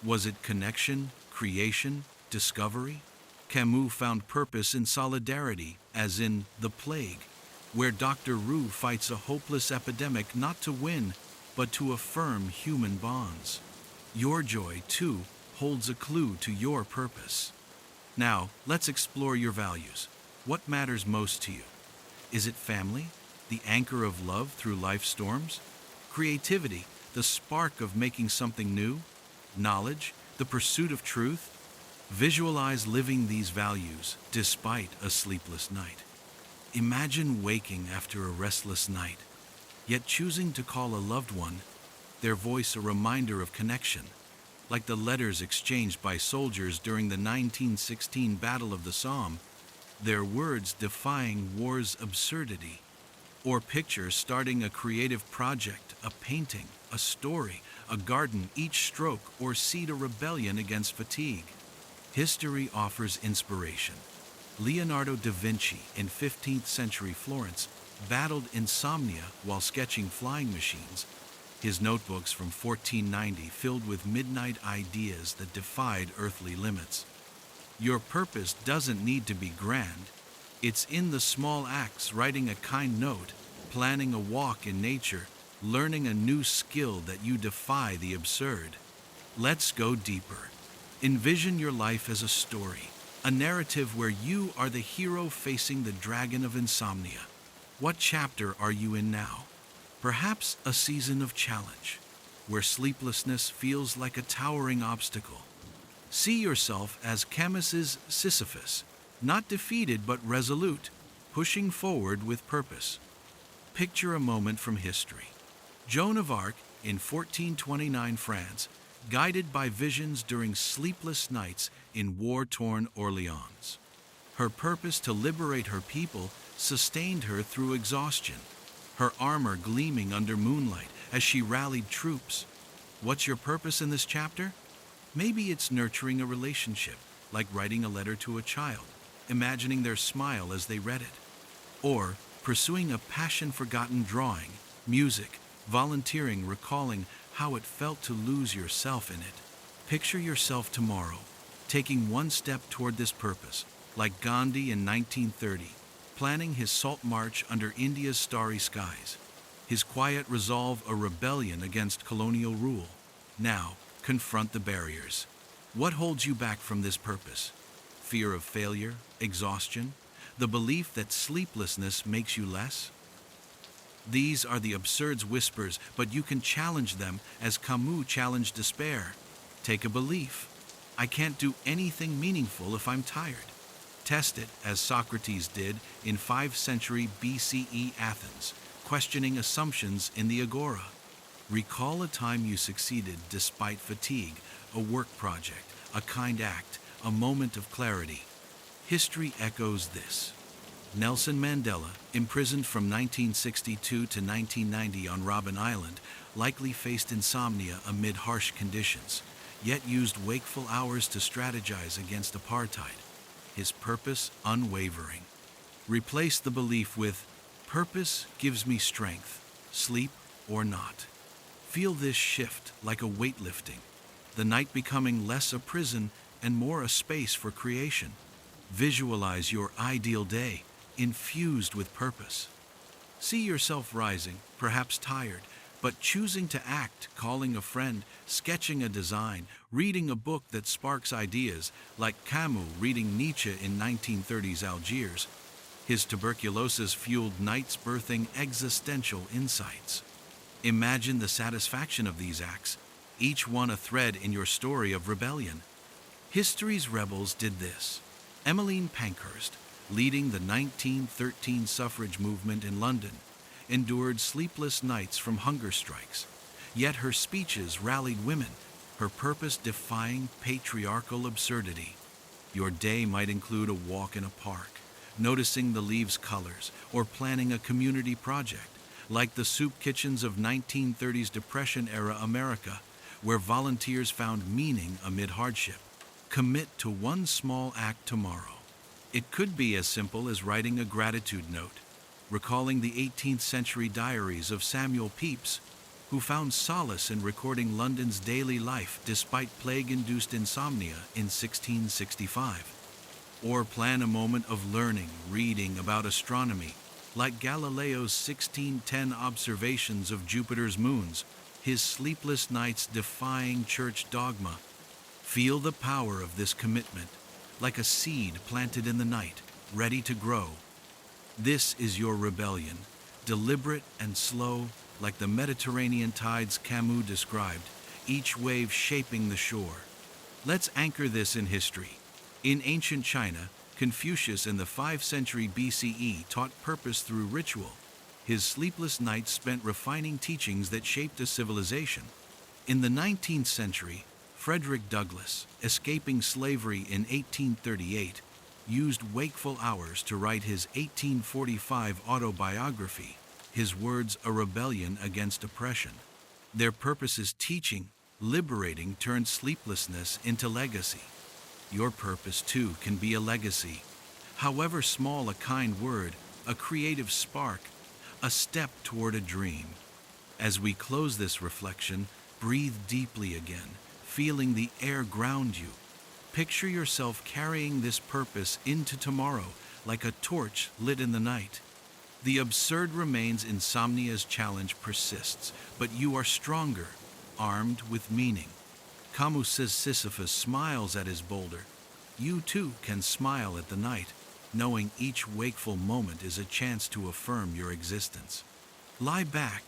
Speaker 1: Was it connection, creation, discovery? Camus found purpose in solidarity, as in The Plague, where Dr. Roux fights a hopeless epidemic not to win, but to affirm human bonds. Your joy, too, holds a clue to your purpose. Now, let's explore your values. What matters most to you? Is it family, the anchor of love through life's storms? Creativity, the spark of making something new? Knowledge, the pursuit of truth? Visualize living these values despite a sleepless night. Imagine waking after a restless night, yet choosing to call a loved one, their voice a reminder of connection, like the letters exchanged by soldiers during the 1916 Battle of the Somme. their words defying war's absurdity. Or picture starting a creative project, a painting, a story, a garden, each stroke or seed a rebellion against fatigue. History offers inspiration. Leonardo da Vinci in 15th century Florence battled insomnia while sketching flying machines. His notebooks from 1490 filled with midnight ideas that defied earthly limits. Your purpose doesn't need to be grand. It's in the small acts, writing a kind note, planning a walk in nature, learning a new skill that you defy the absurd. Let's go deeper. Envision your life as a story, a narrative where you are the hero facing the dragon of insomnia. What chapter are you in now? Perhaps a season of challenge, where sleeplessness feels like a towering obstacle. See yourself as Camus's Sisyphus, not defeated but resolute, pushing forward with purpose. Picture a moment from history. Joan of Arc, in 1429 France, guided by visions during sleepless nights in war-torn Orleans. Her purpose to liberate her people sustained her through exhaustion, her armor gleaming under moonlight as she rallied troops. What's your purpose in this chapter? Maybe it's nurturing a relationship, like writing a letter to a child, imagining their smile as they read it. Or pursuing a passion-forgotten drawing, music, volunteering, recalling how it felt to lose yourself in it. Picture yourself tomorrow, taking one step toward this purpose, like Gandhi in 1930, planning his salt march under India's starry skies. His quiet resolve a rebellion against colonial rule. Now, confront the barriers. What holds you back from this purpose? Fear of failure, exhaustion, the belief that sleeplessness makes you less? These are the absurd whispers, but you can challenge them as Camus challenged despair. Take a belief. I can't do anything meaningful if I'm tired. Test it, as Socrates did in 5th century BCE Athens, questioning assumptions in the agora. Recall a time you succeeded despite fatigue, a work project, a kind act, a moment of clarity. History echoes this. Nelson Mandela, imprisoned from 1962 to 1990 on Robben Island, likely faced insomnia amid harsh conditions, yet used wakeful hours to strategize against apartheid. His purpose unwavering. Replace the belief with, purpose gives me strength, sleep or not. Feel this shift like a weightlifting, the night becoming less a prison and more a space for creation. Visualize your ideal day, infused with purpose. See yourself rising, perhaps tired, but choosing to act, calling a friend, sketching a design, reading a book that sparks ideas, like Camus reading Nietzsche in 1930s Algiers. His tuberculosis fueled nights birthing existential insights. Imagine the satisfaction of these acts, each one a thread in your story of rebellion. History's rebels did this. Emmeline Pankhurst, leading the 1913 suffrage movement in London, endured sleepless nights from hunger strikes. Yet her speeches rallied women, her purpose defying patriarchal absurdity. Your day might include a walk in a park, noticing the leaves' colors, or planning a community project, like the soup kitchens of 1930s Depression-era America, where volunteers found meaning amid hardship. Commit to one small act tomorrow. It could be as simple as writing a gratitude note, recalling the 18th century diaries of Samuel Pepys, who found solace in recording London's daily life despite plague-induced insomnia in 1665. Or plan a moment of learning, reading about astronomy, like Galileo's 1610 observations of Jupiter's moons, his sleepless nights defying church dogma. Feel the power of this commitment, like a seed planted in the night, ready to grow. This is your rebellion, deliberate and slow, like the Mediterranean tides Camus described, each wave shaping the shore. Let's anchor this in history. In ancient China, Confucius in the 5th century BCE taught purpose through ritual. His sleepless nights spent refining teachings that shaped a civilization. In the 19th century, Frederick Douglass, escaping slavery in 1838, used wakeful hours to write his 1845 autobiography, his words a rebellion against oppression. Their purpose is teaching, liberating turned sleeplessness into legacy. Your purpose, too, can be a legacy. However small, a kind word, a creative spark, a step toward a dream. As we close this reflection, breathe deeply again, feeling the air ground you. Picture yourself carrying this purpose into tomorrow like a torch lit in the night. The absurd remains. Insomnia's challenge persists, but you are stronger, armed with meaning. Camus' Sisyphus smiles at his boulder. You too can smile at the night, knowing each wakeful moment is a chance to affirm your existence. Lie back,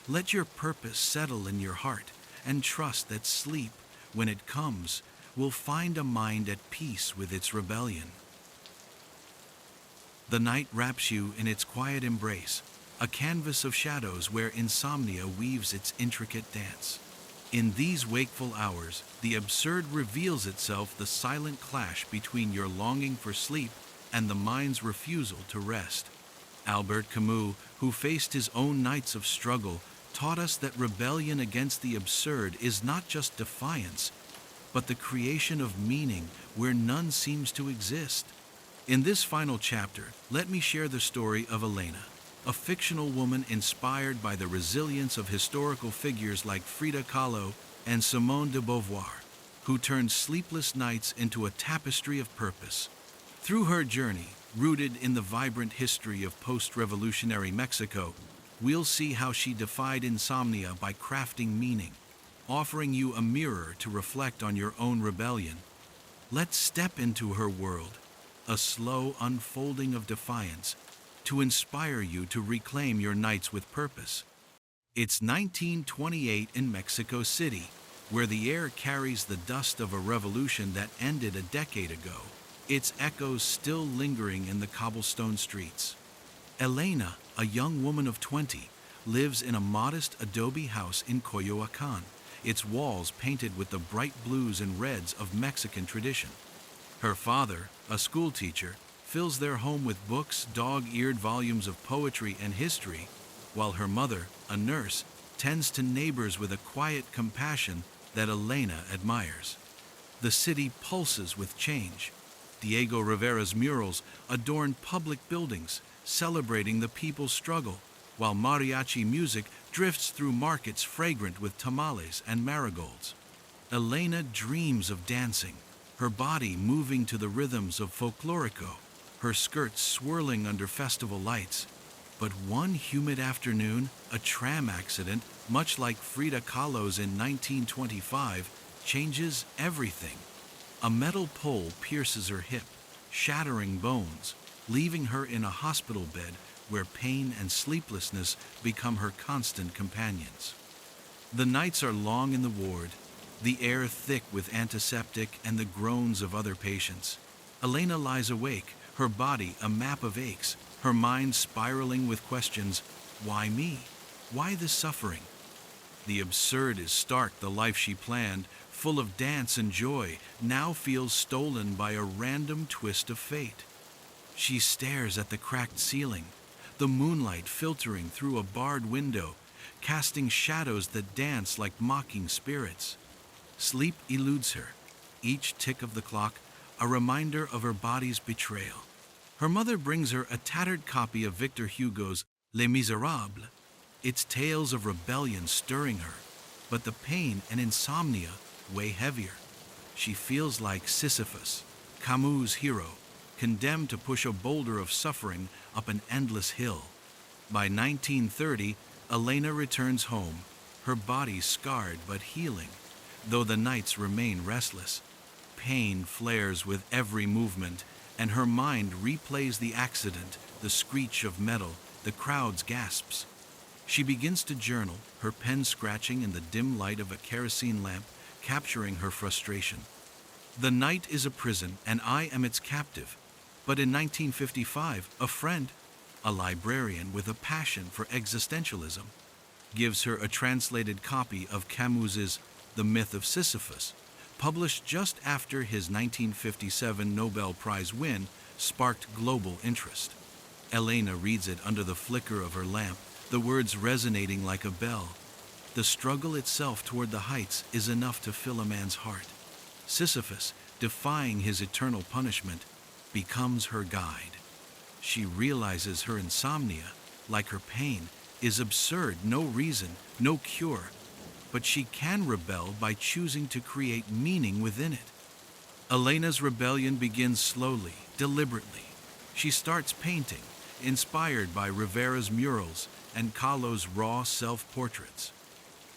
Speaker 1: let your purpose settle in your heart, and trust that sleep, when it comes, will find a mind at peace with its rebellion. The night wraps you in its quiet embrace, a canvas of shadows where insomnia weaves its intricate dance. In these wakeful hours, the absurd reveals itself, the silent clash between your longing for sleep and the mind's refusal to rest. Albert Camus, who faced his own nights of struggle, taught us that rebellion against the absurd is not just defiance, but the creation of meaning where none seems to exist. In this final chapter, let me share the story of Elena, a fictional woman inspired by the resilience of historical figures like Frida Kahlo and Simone de Beauvoir, who turned sleepless nights into a tapestry of purpose. Through her journey, rooted in the vibrant history of post-revolutionary Mexico, we'll see how she defied insomnia by crafting meaning, offering you a mirror to reflect on your own rebellion. Let's step into her world, a slow unfolding of defiance, to inspire you to reclaim your nights with purpose. It's 1928 in Mexico City, where the air carries the dust of a revolution that ended a decade ago, its echoes still lingering in the cobblestone streets. Elena, a young woman of 20, lives in a modest adobe house in Coyoacan, its walls painted with the bright blues and reds of Mexican tradition. Her father, a schoolteacher, fills their home with books, dog-eared volumes of poetry and history, while her mother, a nurse, tends to neighbors with a quiet compassion that Elena admires. The city pulses with change. Diego Rivera's murals adorn public buildings, celebrating the people's struggle, while mariachi music drifts through markets fragrant with tamales and marigolds. Elena dreams of dancing, her body moving to the rhythms of folklorico, her skirts swirling under festival lights. But one humid afternoon, a tram accident, much like Frida Kahlo's in 1925, changes everything. A metal pole pierces her hip, shattering bones, leaving her in a hospital bed where pain and sleeplessness become her constant companions. The nights are long in the ward, the air thick with antiseptic and the groans of other patients. Elena lies awake, her body a map of aches, her mind spiraling with questions: why me? Why this suffering? The absurd is stark. The life she planned, full of dance and joy, now feels stolen by a random twist of fate. She stares at the cracked ceiling, the moonlight filtering through a barred window, casting shadows that dance like mocking spirits. Sleep eludes her, each tick of the clock a reminder of her body's betrayal. Her mother brings her a tattered copy of Victor Hugo's Les Miserables, its tales of rebellion stirring her, but the pain and insomnia weigh heavier. She feels like Sisyphus, Camus' hero, condemned to push a boulder of suffering up an endless hill. By 1930, Elena returns home, her body scarred but healing, though the nights remain restless. Pain flares with every movement, and her mind replays the accident, the screech of metal, the crowd's gasps. She begins to journal, her pen scratching in the dim light of a kerosene lamp, capturing her frustration. The night is a prison, and I am its captive. But in 1955, a friend, a librarian with a passion for existentialism, gives her a translated copy of Camus's The Myth of Sisyphus, published just after his 1957 Nobel Prize win, sparked global interest. Elena reads it under the flicker of her lamp, the words resonating like a bell. The struggle itself toward the heights is enough to fill a man's heart. Sisyphus, defying his eternal punishment, becomes her guide. She realizes her insomnia, like her pain, is absurd, no reason, no cure, but she can rebel by choosing to create meaning within it. Elena's rebellion begins slowly, deliberately. She starts painting, inspired by Rivera's murals and Kahlo's raw self-portraits.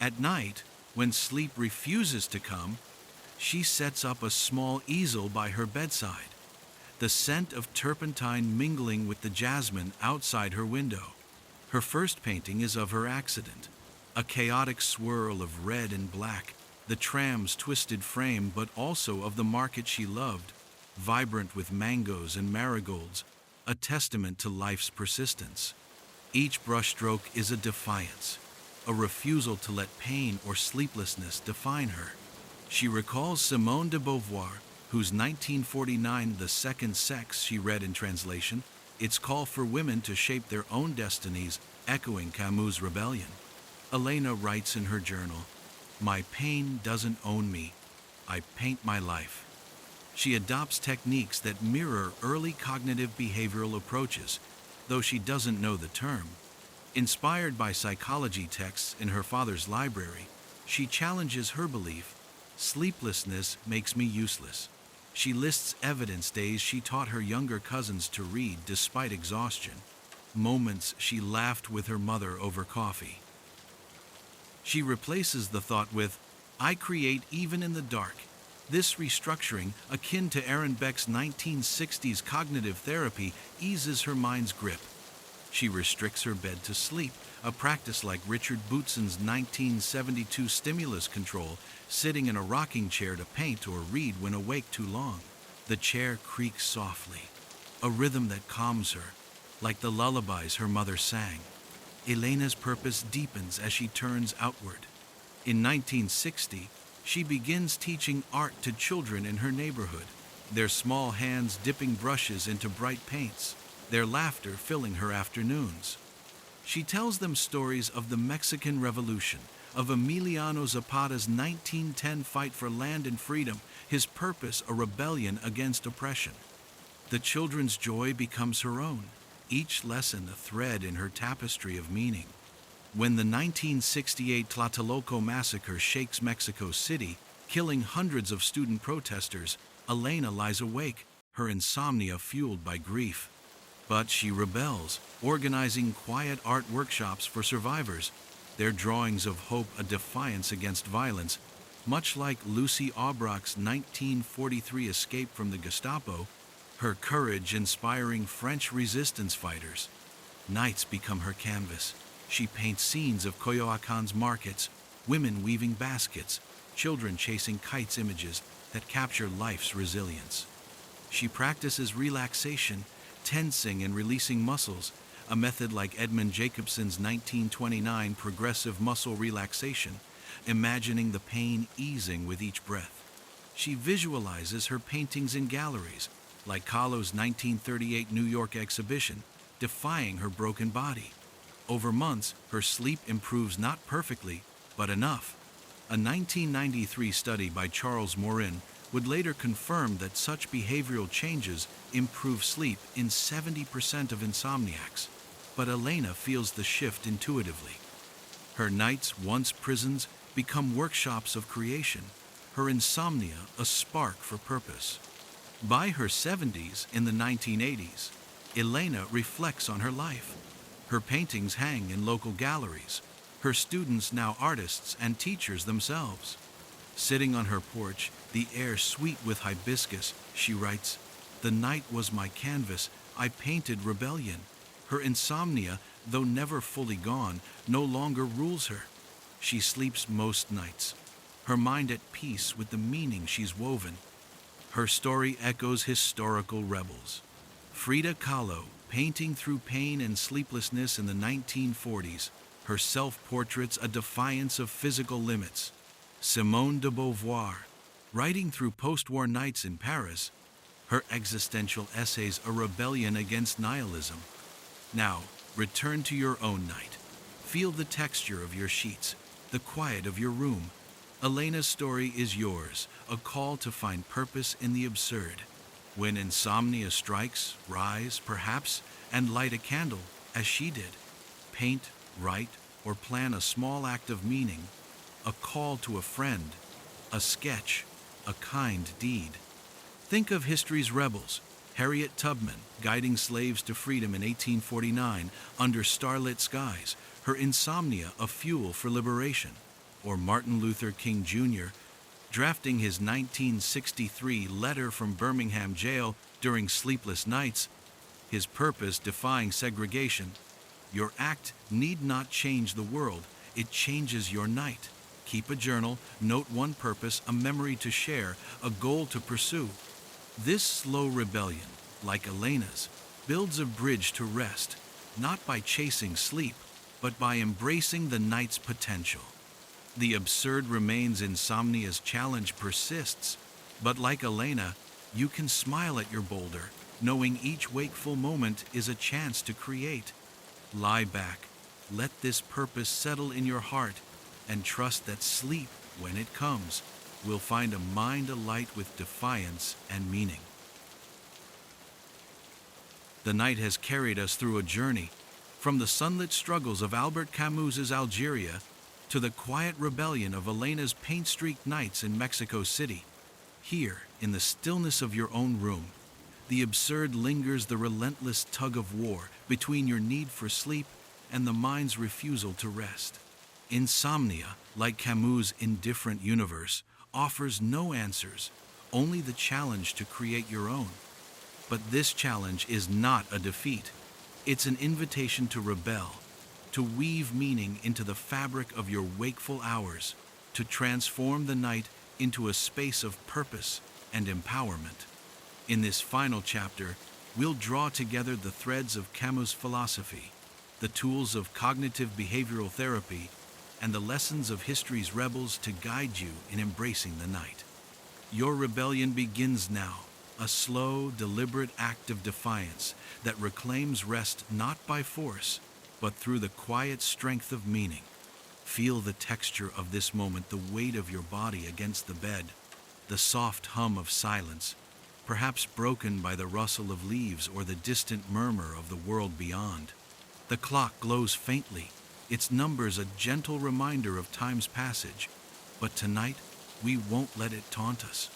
Speaker 1: At night, when sleep refuses to come, she sets up a small easel by her bedside, the scent of turpentine mingling with the jasmine outside her window. Her first painting is of her accident, a chaotic swirl of red and black, the tram's twisted frame, but also of the market she loved, vibrant with mangoes and marigolds, a testament to life's persistence. Each brushstroke is a defiance, a refusal to let pain or sleeplessness define her. She recalls Simone de Beauvoir, whose 1949 The Second Sex she read in translation, its call for women to shape their own destinies, echoing Camus' rebellion. Elena writes in her journal, "My pain doesn't own me. I paint my life." She adopts techniques that mirror early cognitive behavioral approaches, though she doesn't know the term. Inspired by psychology texts in her father's library, she challenges her belief, "Sleeplessness makes me useless." She lists evidence days she taught her younger cousins to read despite exhaustion, moments she laughed with her mother over coffee. She replaces the thought with, "I create even in the dark." This restructuring, akin to Aaron Beck's 1960s cognitive therapy, eases her mind's grip. She restricts her bed to sleep, a practice like Richard Bootson's 1972 stimulus control, sitting in a rocking chair to paint or read when awake too long. The chair creaks softly, a rhythm that calms her, like the lullabies her mother sang. Elena's purpose deepens as she turns outward. In 1960, she begins teaching art to children in her neighborhood, their small hands dipping brushes into bright paints, their laughter filling her afternoons. She tells them stories of the Mexican Revolution, of Emiliano Zapata's 1910 fight for land and freedom, his purpose a rebellion against oppression. The children's joy becomes her own, each lesson a thread in her tapestry of meaning. When the 1968 Tlatelolco massacre shakes Mexico City, killing hundreds of student protesters, Elena lies awake, her insomnia fueled by grief. But she rebels, organizing quiet art workshops for survivors, their drawings of hope a defiance against violence. Much like Lucy Aubracht's 1943 escape from the Gestapo, her courage inspiring French resistance fighters. Nights become her canvas. She paints scenes of Coyoacan's markets, women weaving baskets, children chasing kites, images that capture life's resilience. She practices relaxation, tensing and releasing muscles, a method like Edmund Jacobson's 1929 progressive muscle relaxation, imagining the pain easing with each breath. She visualizes her paintings in galleries, like Kahlo's 1938 New York exhibition, defying her broken body. Over months, her sleep improves not perfectly, but enough. A 1993 study by Charles Morin would later confirm that such behavioral changes improve sleep in 70% of insomniacs. But Elena feels the shift intuitively. Her nights, once prisons, become workshops of creation, her insomnia a spark for purpose. By her 70s, in the 1980s, Elena reflects on her life. Her paintings hang in local galleries, her students now artists and teachers themselves. Sitting on her porch, the air sweet with hibiscus, she writes, "The night was my canvas, I painted rebellion." Her insomnia, though never fully gone, no longer rules her. She sleeps most nights, her mind at peace with the meaning she's woven. Her story echoes historical rebels. Frida Kahlo, painting through pain and sleeplessness in the 1940s, her self-portraits a defiance of physical limits. Simone de Beauvoir, writing through post-war nights in Paris, her existential essays a rebellion against nihilism. Now, return to your own night. Feel the texture of your sheets, the quiet of your room. Elena's story is yours, a call to find purpose in the absurd. When insomnia strikes, rise, perhaps, and light a candle, as she did. Paint, write, or plan a small act of meaning, a call to a friend, a sketch, a kind deed. Think of history's rebels, Harriet Tubman guiding slaves to freedom in 1849 under starlit skies, her insomnia a fuel for liberation, or Martin Luther King Jr. drafting his 1963 letter from Birmingham jail during sleepless nights, his purpose defying segregation. Your act need not change the world, it changes your night. Keep a journal, note one purpose, a memory to share, a goal to pursue. This slow rebellion, like Elena's, builds a bridge to rest, not by chasing sleep, but by embracing the night's potential. The absurd remains, insomnia's challenge persists, but like Elena, you can smile at your boulder, knowing each wakeful moment is a chance to create. Lie back, let this purpose settle in your heart, and trust that sleep, when it comes, will find a mind alight with defiance and meaning. The night has carried us through a journey, from the sunlit struggles of Albert Camus's Algeria to the quiet rebellion of Elena's paint-streaked nights in Mexico City. Here, in the stillness of your own room, the absurd lingers, the relentless tug of war between your need for sleep and the mind's refusal to rest. Insomnia, like Camus' indifferent universe, offers no answers, only the challenge to create your own. But this challenge is not a defeat. It's an invitation to rebel, to weave meaning into the fabric of your wakeful hours, to transform the night into a space of purpose and empowerment. In this final chapter, we'll draw together the threads of Camus' philosophy, the tools of cognitive behavioral therapy, and the lessons of history's rebels to guide you in embracing the night. Your rebellion begins now, a slow, deliberate act of defiance that reclaims rest not by force, but through the quiet strength of meaning. Feel the texture of this moment, the weight of your body against the bed, the soft hum of silence, perhaps broken by the rustle of leaves or the distant murmur of the world beyond. The clock glows faintly, its numbers a gentle reminder of time's passage, but tonight we won't let it taunt us.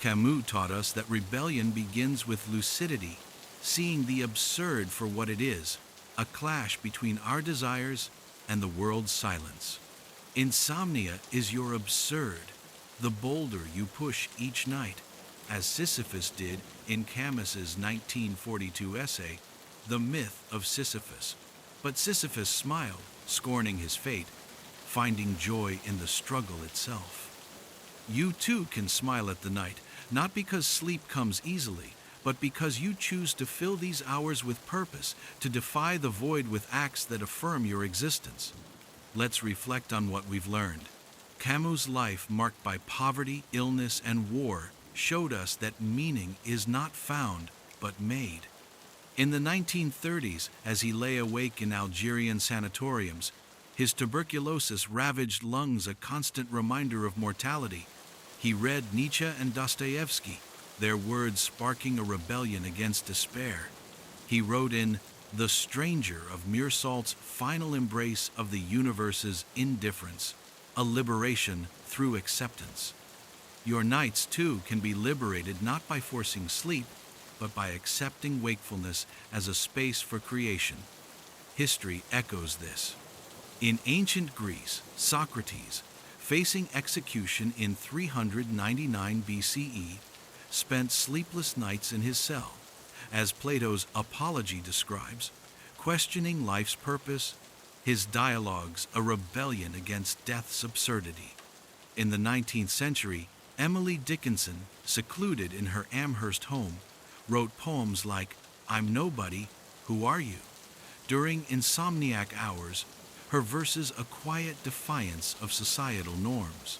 Speaker 1: Camus taught us that rebellion begins with lucidity, seeing the absurd for what it is, a clash between our desires and the world's silence. Insomnia is your absurd, the boulder you push each night, as Sisyphus did in Camus's 1942 essay, The Myth of Sisyphus. But Sisyphus smiled, scorning his fate, finding joy in the struggle itself. You too can smile at the night, not because sleep comes easily, but because you choose to fill these hours with purpose, to defy the void with acts that affirm your existence. Let's reflect on what we've learned. Camus' life, marked by poverty, illness, and war, showed us that meaning is not found, but made. In the 1930s, as he lay awake in Algerian sanatoriums, his tuberculosis-ravaged lungs a constant reminder of mortality, he read Nietzsche and Dostoevsky, their words sparking a rebellion against despair. He wrote in The Stranger of Mirsalt's final embrace of the universe's indifference, a liberation through acceptance. Your nights, too, can be liberated not by forcing sleep, but by accepting wakefulness as a space for creation. History echoes this. In ancient Greece, Socrates, facing execution in 399 BCE, spent sleepless nights in his cell, as Plato's Apology describes, questioning life's purpose, his dialogues a rebellion against death's absurdity. In the 19th century, Emily Dickinson, secluded in her Amherst home, wrote poems like I'm Nobody, Who Are You? During insomniac hours, her verses a quiet defiance of societal norms.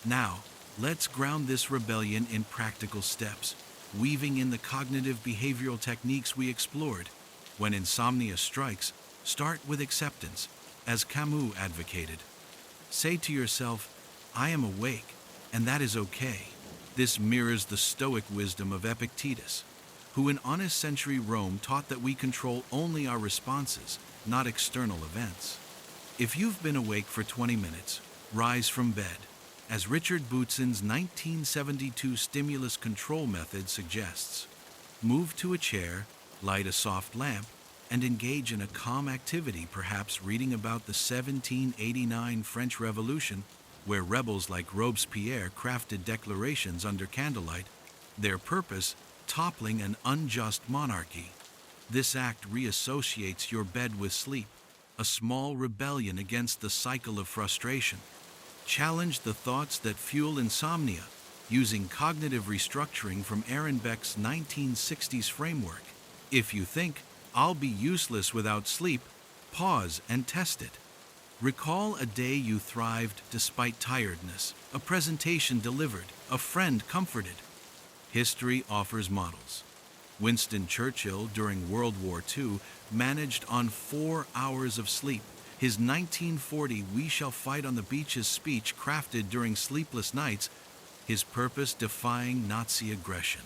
Speaker 1: Now, let's ground this rebellion in practical steps. weaving in the cognitive behavioral techniques we explored. When insomnia strikes, start with acceptance, as Camus advocated. Say to yourself, I am awake, and that is okay. This mirrors the Stoic wisdom of Epictetus, who in honest century Rome taught that we control only our responses, not external events. If you've been awake for 20 minutes, rise from bed, as Richard Boutsen's 1972 stimulus control method suggests. Move to a chair, light a soft lamp, and engage in a calm activity, perhaps reading about the 1789 French Revolution, where rebels like Robespierre crafted declarations under candlelight, their purpose toppling an unjust monarchy. This act reassociates your bed with sleep, a small rebellion against the cycle of frustration. Challenge the thoughts that fuel insomnia using cognitive restructuring from Aaron Beck's 1960s framework. If you think, I'll be useless without sleep, pause and test it. Recall a day you thrived despite tiredness, a presentation delivered, a friend comforted. History offers models. Winston Churchill, during World War II, managed on 4 hours of sleep. His 1940 "We shall fight on the beaches" speech, crafted during sleepless nights, his purpose defying Nazi aggression.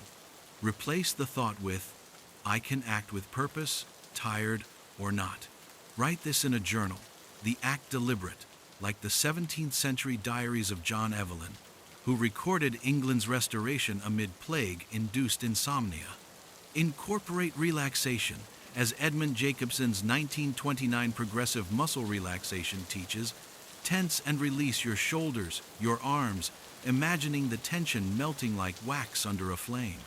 Speaker 1: Replace the thought with, I can act with purpose, tired or not. Write this in a journal, the act deliberate, like the 17th century diaries of John Evelyn, who recorded England's restoration amid plague-induced insomnia. Incorporate relaxation, as Edmund Jacobson's 1929 progressive muscle relaxation teaches. Tense and release your shoulders, your arms, imagining the tension melting like wax under a flame.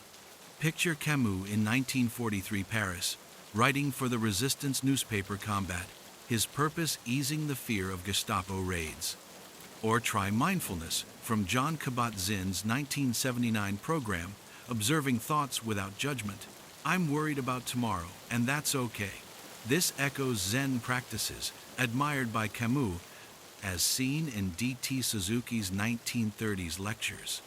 Speaker 1: Picture Camus in 1943 Paris, writing for the resistance newspaper Combat, his purpose easing the fear of Gestapo raids. Or try mindfulness from John Kabat-Zinn's 1979 program, Observing Thoughts Without Judgment. I'm worried about tomorrow, and that's okay. This echoes Zen practices, admired by Camus, as seen in D.T. Suzuki's 1930s lectures.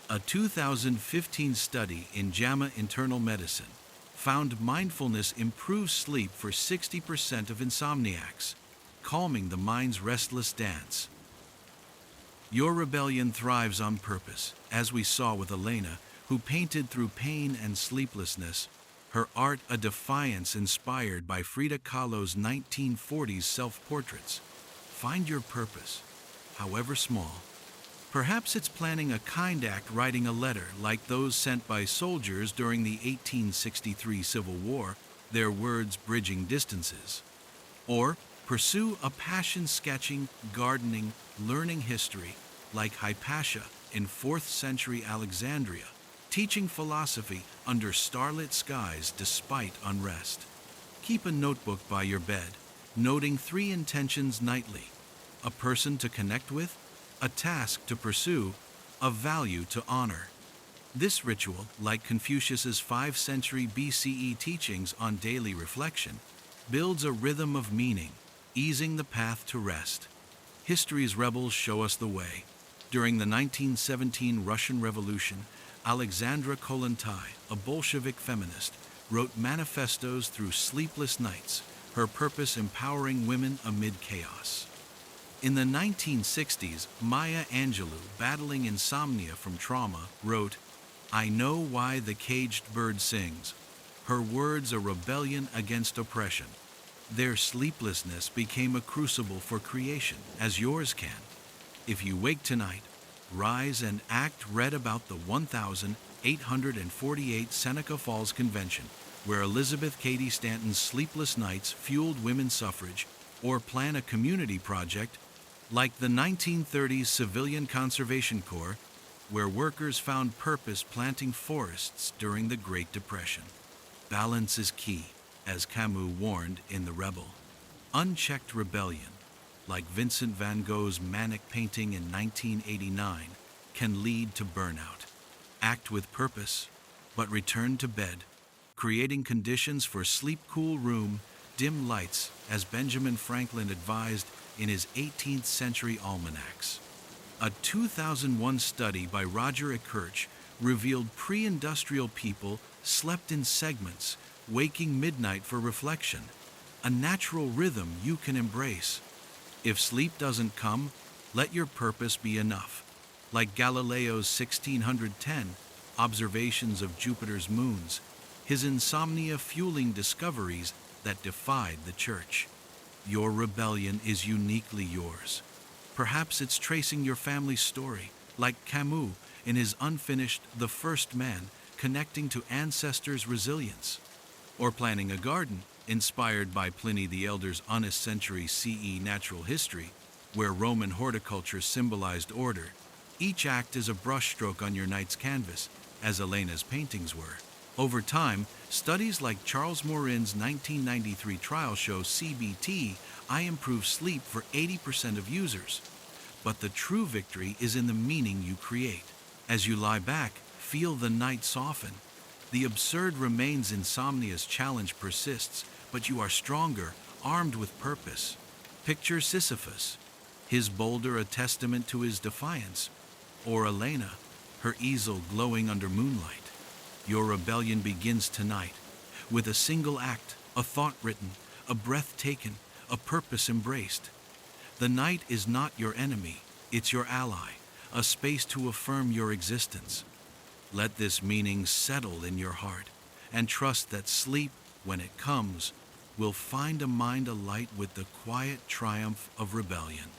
Speaker 1: A 2015 study in JAMA Internal Medicine found mindfulness improves sleep for 60% of insomniacs, calming the mind's restless dance. Your rebellion thrives on purpose, as we saw with Elena, who painted through pain and sleeplessness, her art a defiance inspired by Frida Kahlo's 1940s self-portraits. Find your purpose, however small. Perhaps it's planning a kind act, writing a letter like those sent by soldiers during the 1863 Civil War, their words bridging distances. Or pursue a passion, sketching, gardening, learning history like Hypatia in 4th century Alexandria, teaching philosophy under starlit skies despite unrest. Keep a notebook by your bed, noting 3 intentions nightly: a person to connect with, a task to pursue, a value to honor. This ritual, like Confucius's 5th century BCE teachings on daily reflection, builds a rhythm of meaning, easing the path to rest. History's rebels show us the way. During the 1917 Russian Revolution, Alexandra Kollontai, a Bolshevik feminist, wrote manifestos through sleepless nights, her purpose empowering women amid chaos. In the 1960s, Maya Angelou, battling insomnia from trauma, wrote, I know why the caged bird sings. Her words a rebellion against oppression. Their sleeplessness became a crucible for creation, as yours can. If you wake tonight, rise and act. Read about the 1848 Seneca Falls Convention, where Elizabeth Cady Stanton's sleepless nights fueled women's suffrage, or plan a community project like the 1930s Civilian Conservation Corps, where workers found purpose planting forests during the Great Depression. Balance is key, as Camus warned in The Rebel. Unchecked rebellion, like Vincent van Gogh's manic painting in 1989, can lead to burnout. Act with purpose, but return to bed, creating conditions for sleep-cool room, dim lights, as Benjamin Franklin advised in his 18th century almanacs. A 2001 study by Roger Kirch revealed pre-industrial people slept in segments, waking midnight for reflection, a natural rhythm you can embrace. If sleep doesn't come, let your purpose be enough. Like Galileo's 1610 observations of Jupiter's moons, his insomnia fueling discoveries that defied the church. Your rebellion is uniquely yours. Perhaps it's tracing your family's story, like Camus in his unfinished The First Man, connecting to ancestors' resilience. Or planting a garden, inspired by Pliny the Elder's honest century CE natural history, where Roman horticulture symbolized order. Each act is a brushstroke on your night's canvas, as Elena's paintings were. Over time, studies like Charles Morin's 1993 trial show CBT I improve sleep for 80% of users. But the true victory is in the meaning you create. As you lie back, feel the night soften. The absurd remains. Insomnia's challenge persists, but you are stronger, armed with purpose. Picture Sisyphus, his boulder a testament to his defiance, or Elena, her easel glowing under moonlight. Your rebellion begins tonight, with a single act, a thought written, a breath taken, a purpose embraced. The night is not your enemy, it's your ally, a space to affirm your existence. Let this meaning settle in your heart, and trust that sleep, when it comes, will find a mind alight with the quiet triumph of rebellion.